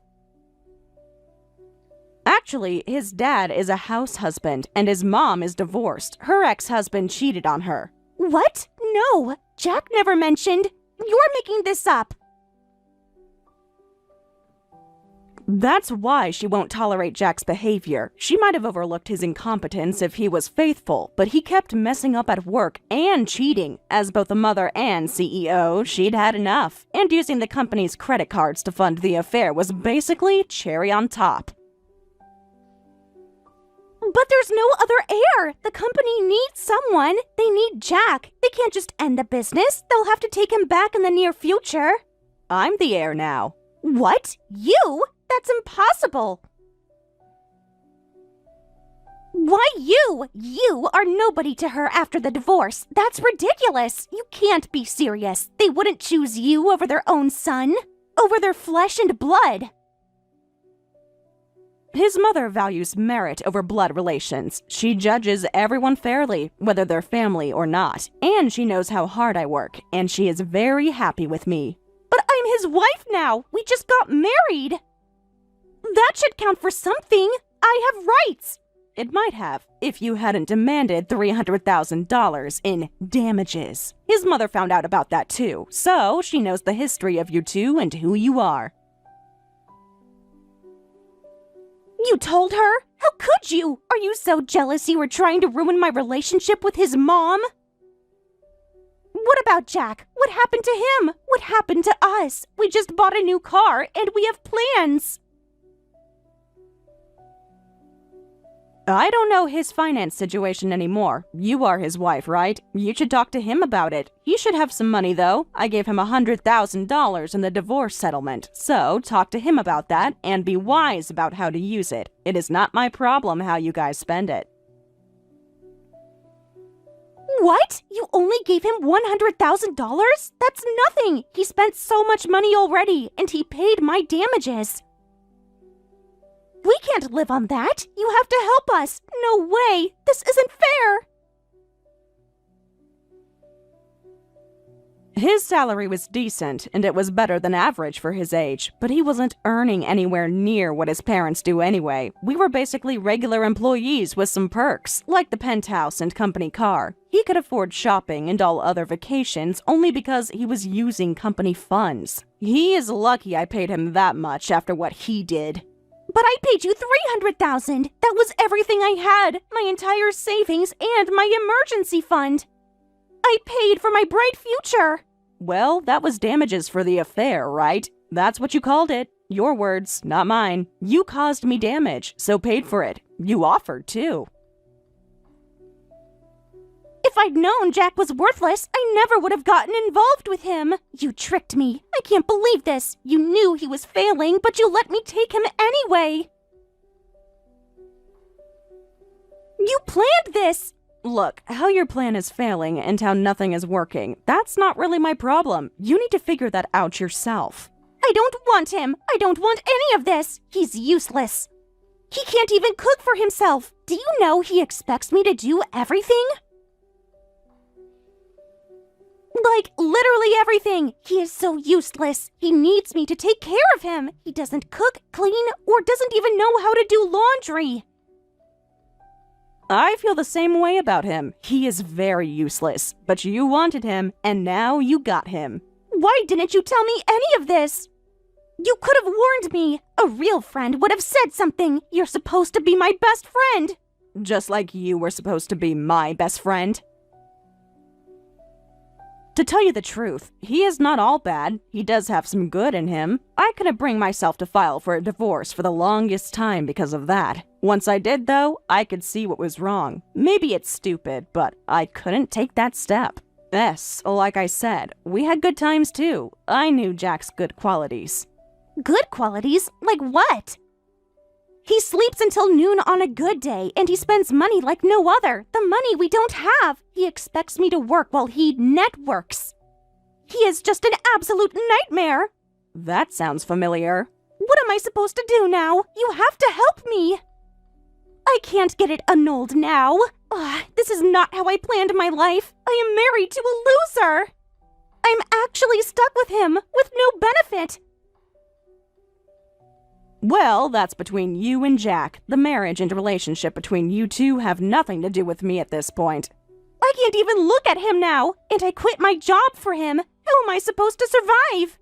Actually, his dad is a house husband and his mom is divorced. Her ex-husband cheated on her. What? No. Jack never mentioned. You're making this up. That's why she won't tolerate Jack's behavior. She might have overlooked his incompetence if he was faithful, but he kept messing up at work and cheating. As both a mother and CEO, she'd had enough. And using the company's credit cards to fund the affair was basically cherry on top. But there's no other heir. The company needs someone. They need Jack. They can't just end the business. They'll have to take him back in the near future. I'm the heir now. What? You? That's impossible. Why you? You are nobody to her after the divorce. That's ridiculous. You can't be serious. They wouldn't choose you over their own son, over their flesh and blood. His mother values merit over blood relations. She judges everyone fairly, whether they're family or not, and she knows how hard I work, and she is very happy with me. But I'm his wife now. We just got married. That should count for something. I have rights. It might have, if you hadn't demanded $300,000 in damages. His mother found out about that too, so she knows the history of you two and who you are. You told her? How could you? Are you so jealous you were trying to ruin my relationship with his mom? What about Jack? What happened to him? What happened to us? We just bought a new car and we have plans. I don't know his finance situation anymore. You are his wife, right? You should talk to him about it. He should have some money, though. I gave him $100,000 in the divorce settlement. So talk to him about that and be wise about how to use it. It is not my problem how you guys spend it. What? You only gave him $100,000? That's nothing. He spent so much money already, and he paid my damages. We can't live on that. You have to help us. No way. This isn't fair. His salary was decent, and it was better than average for his age, but he wasn't earning anywhere near what his parents do anyway. We were basically regular employees with some perks, like the penthouse and company car. He could afford shopping and all other vacations only because he was using company funds. He is lucky I paid him that much after what he did. But I paid you $300,000. That was everything I had, my entire savings and my emergency fund. I paid for my bright future. Well, that was damages for the affair, right? That's what you called it. Your words, not mine. You caused me damage, so paid for it. You offered, too. If I'd known Jack was worthless, I never would have gotten involved with him. You tricked me. I can't believe this. You knew he was failing, but you let me take him anyway. You planned this. Look, how your plan is failing and how nothing is working, that's not really my problem. You need to figure that out yourself. I don't want him. I don't want any of this. He's useless. He can't even cook for himself. Do you know he expects me to do everything? Like, literally everything. He is so useless. He needs me to take care of him. He doesn't cook, clean, or doesn't even know how to do laundry. I feel the same way about him. He is very useless, but you wanted him, and now you got him. Why didn't you tell me any of this? You could have warned me. A real friend would have said something. You're supposed to be my best friend. Just like you were supposed to be my best friend. To tell you the truth, he is not all bad. He does have some good in him. I couldn't bring myself to file for a divorce for the longest time because of that. Once I did, though, I could see what was wrong. Maybe it's stupid, but I couldn't take that step. Yes, like I said, we had good times too. I knew Jack's good qualities. Good qualities? Like what? He sleeps until noon on a good day, and he spends money like no other. The money we don't have. He expects me to work while he networks. He is just an absolute nightmare. That sounds familiar. What am I supposed to do now? You have to help me. I can't get it annulled now. This is not how I planned my life. I am married to a loser. I'm actually stuck with him, with no benefit. Well, that's between you and Jack. The marriage and relationship between you two have nothing to do with me at this point. I can't even look at him now, and I quit my job for him. How am I supposed to survive?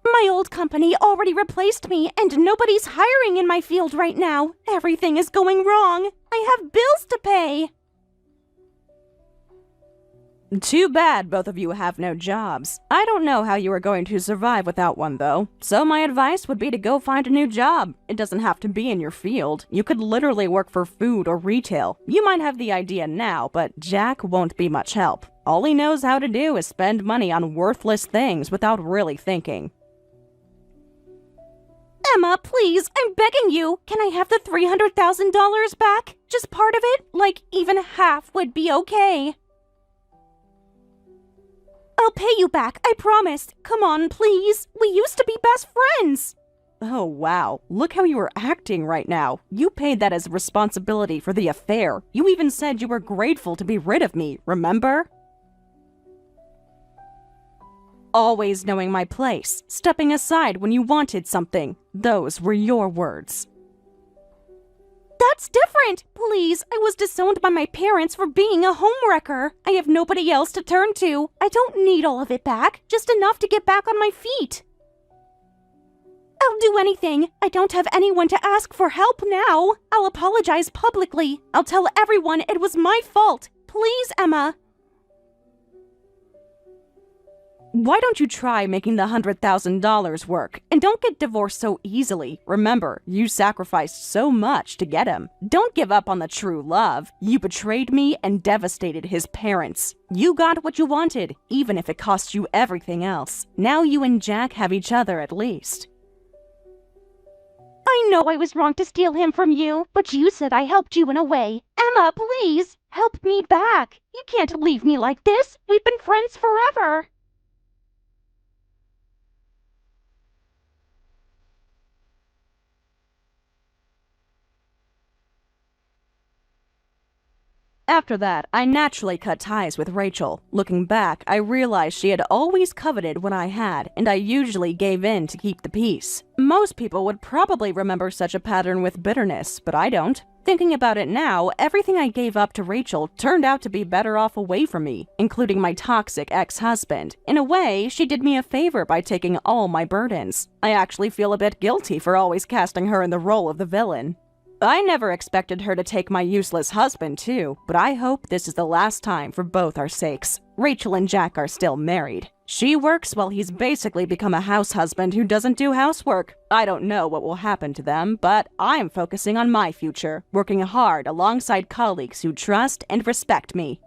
My old company already replaced me, and nobody's hiring in my field right now. Everything is going wrong. I have bills to pay. Too bad both of you have no jobs. I don't know how you are going to survive without one, though. So my advice would be to go find a new job. It doesn't have to be in your field. You could literally work for food or retail. You might have the idea now, but Jack won't be much help. All he knows how to do is spend money on worthless things without really thinking. Emma, please, I'm begging you. Can I have the $300,000 back? Just part of it? Like, even half would be okay. I'll pay you back, I promise. Come on, please. We used to be best friends. Oh, wow. Look how you are acting right now. You paid that as responsibility for the affair. You even said you were grateful to be rid of me, remember? Always knowing my place, stepping aside when you wanted something. Those were your words. That's different! Please, I was disowned by my parents for being a homewrecker. I have nobody else to turn to. I don't need all of it back, just enough to get back on my feet. I'll do anything. I don't have anyone to ask for help now. I'll apologize publicly. I'll tell everyone it was my fault. Please, Emma. Why don't you try making the $100,000 work? And don't get divorced so easily. Remember, you sacrificed so much to get him. Don't give up on the true love. You betrayed me and devastated his parents. You got what you wanted, even if it cost you everything else. Now you and Jack have each other at least. I know I was wrong to steal him from you, but you said I helped you in a way. Emma, please, help me back. You can't leave me like this. We've been friends forever. After that, I naturally cut ties with Rachel. Looking back, I realized she had always coveted what I had, and I usually gave in to keep the peace. Most people would probably remember such a pattern with bitterness, but I don't. Thinking about it now, everything I gave up to Rachel turned out to be better off away from me, including my toxic ex-husband. In a way, she did me a favor by taking all my burdens. I actually feel a bit guilty for always casting her in the role of the villain. I never expected her to take my useless husband, too, but I hope this is the last time for both our sakes. Rachel and Jack are still married. She works while he's basically become a house husband who doesn't do housework. I don't know what will happen to them, but I'm focusing on my future, working hard alongside colleagues who trust and respect me.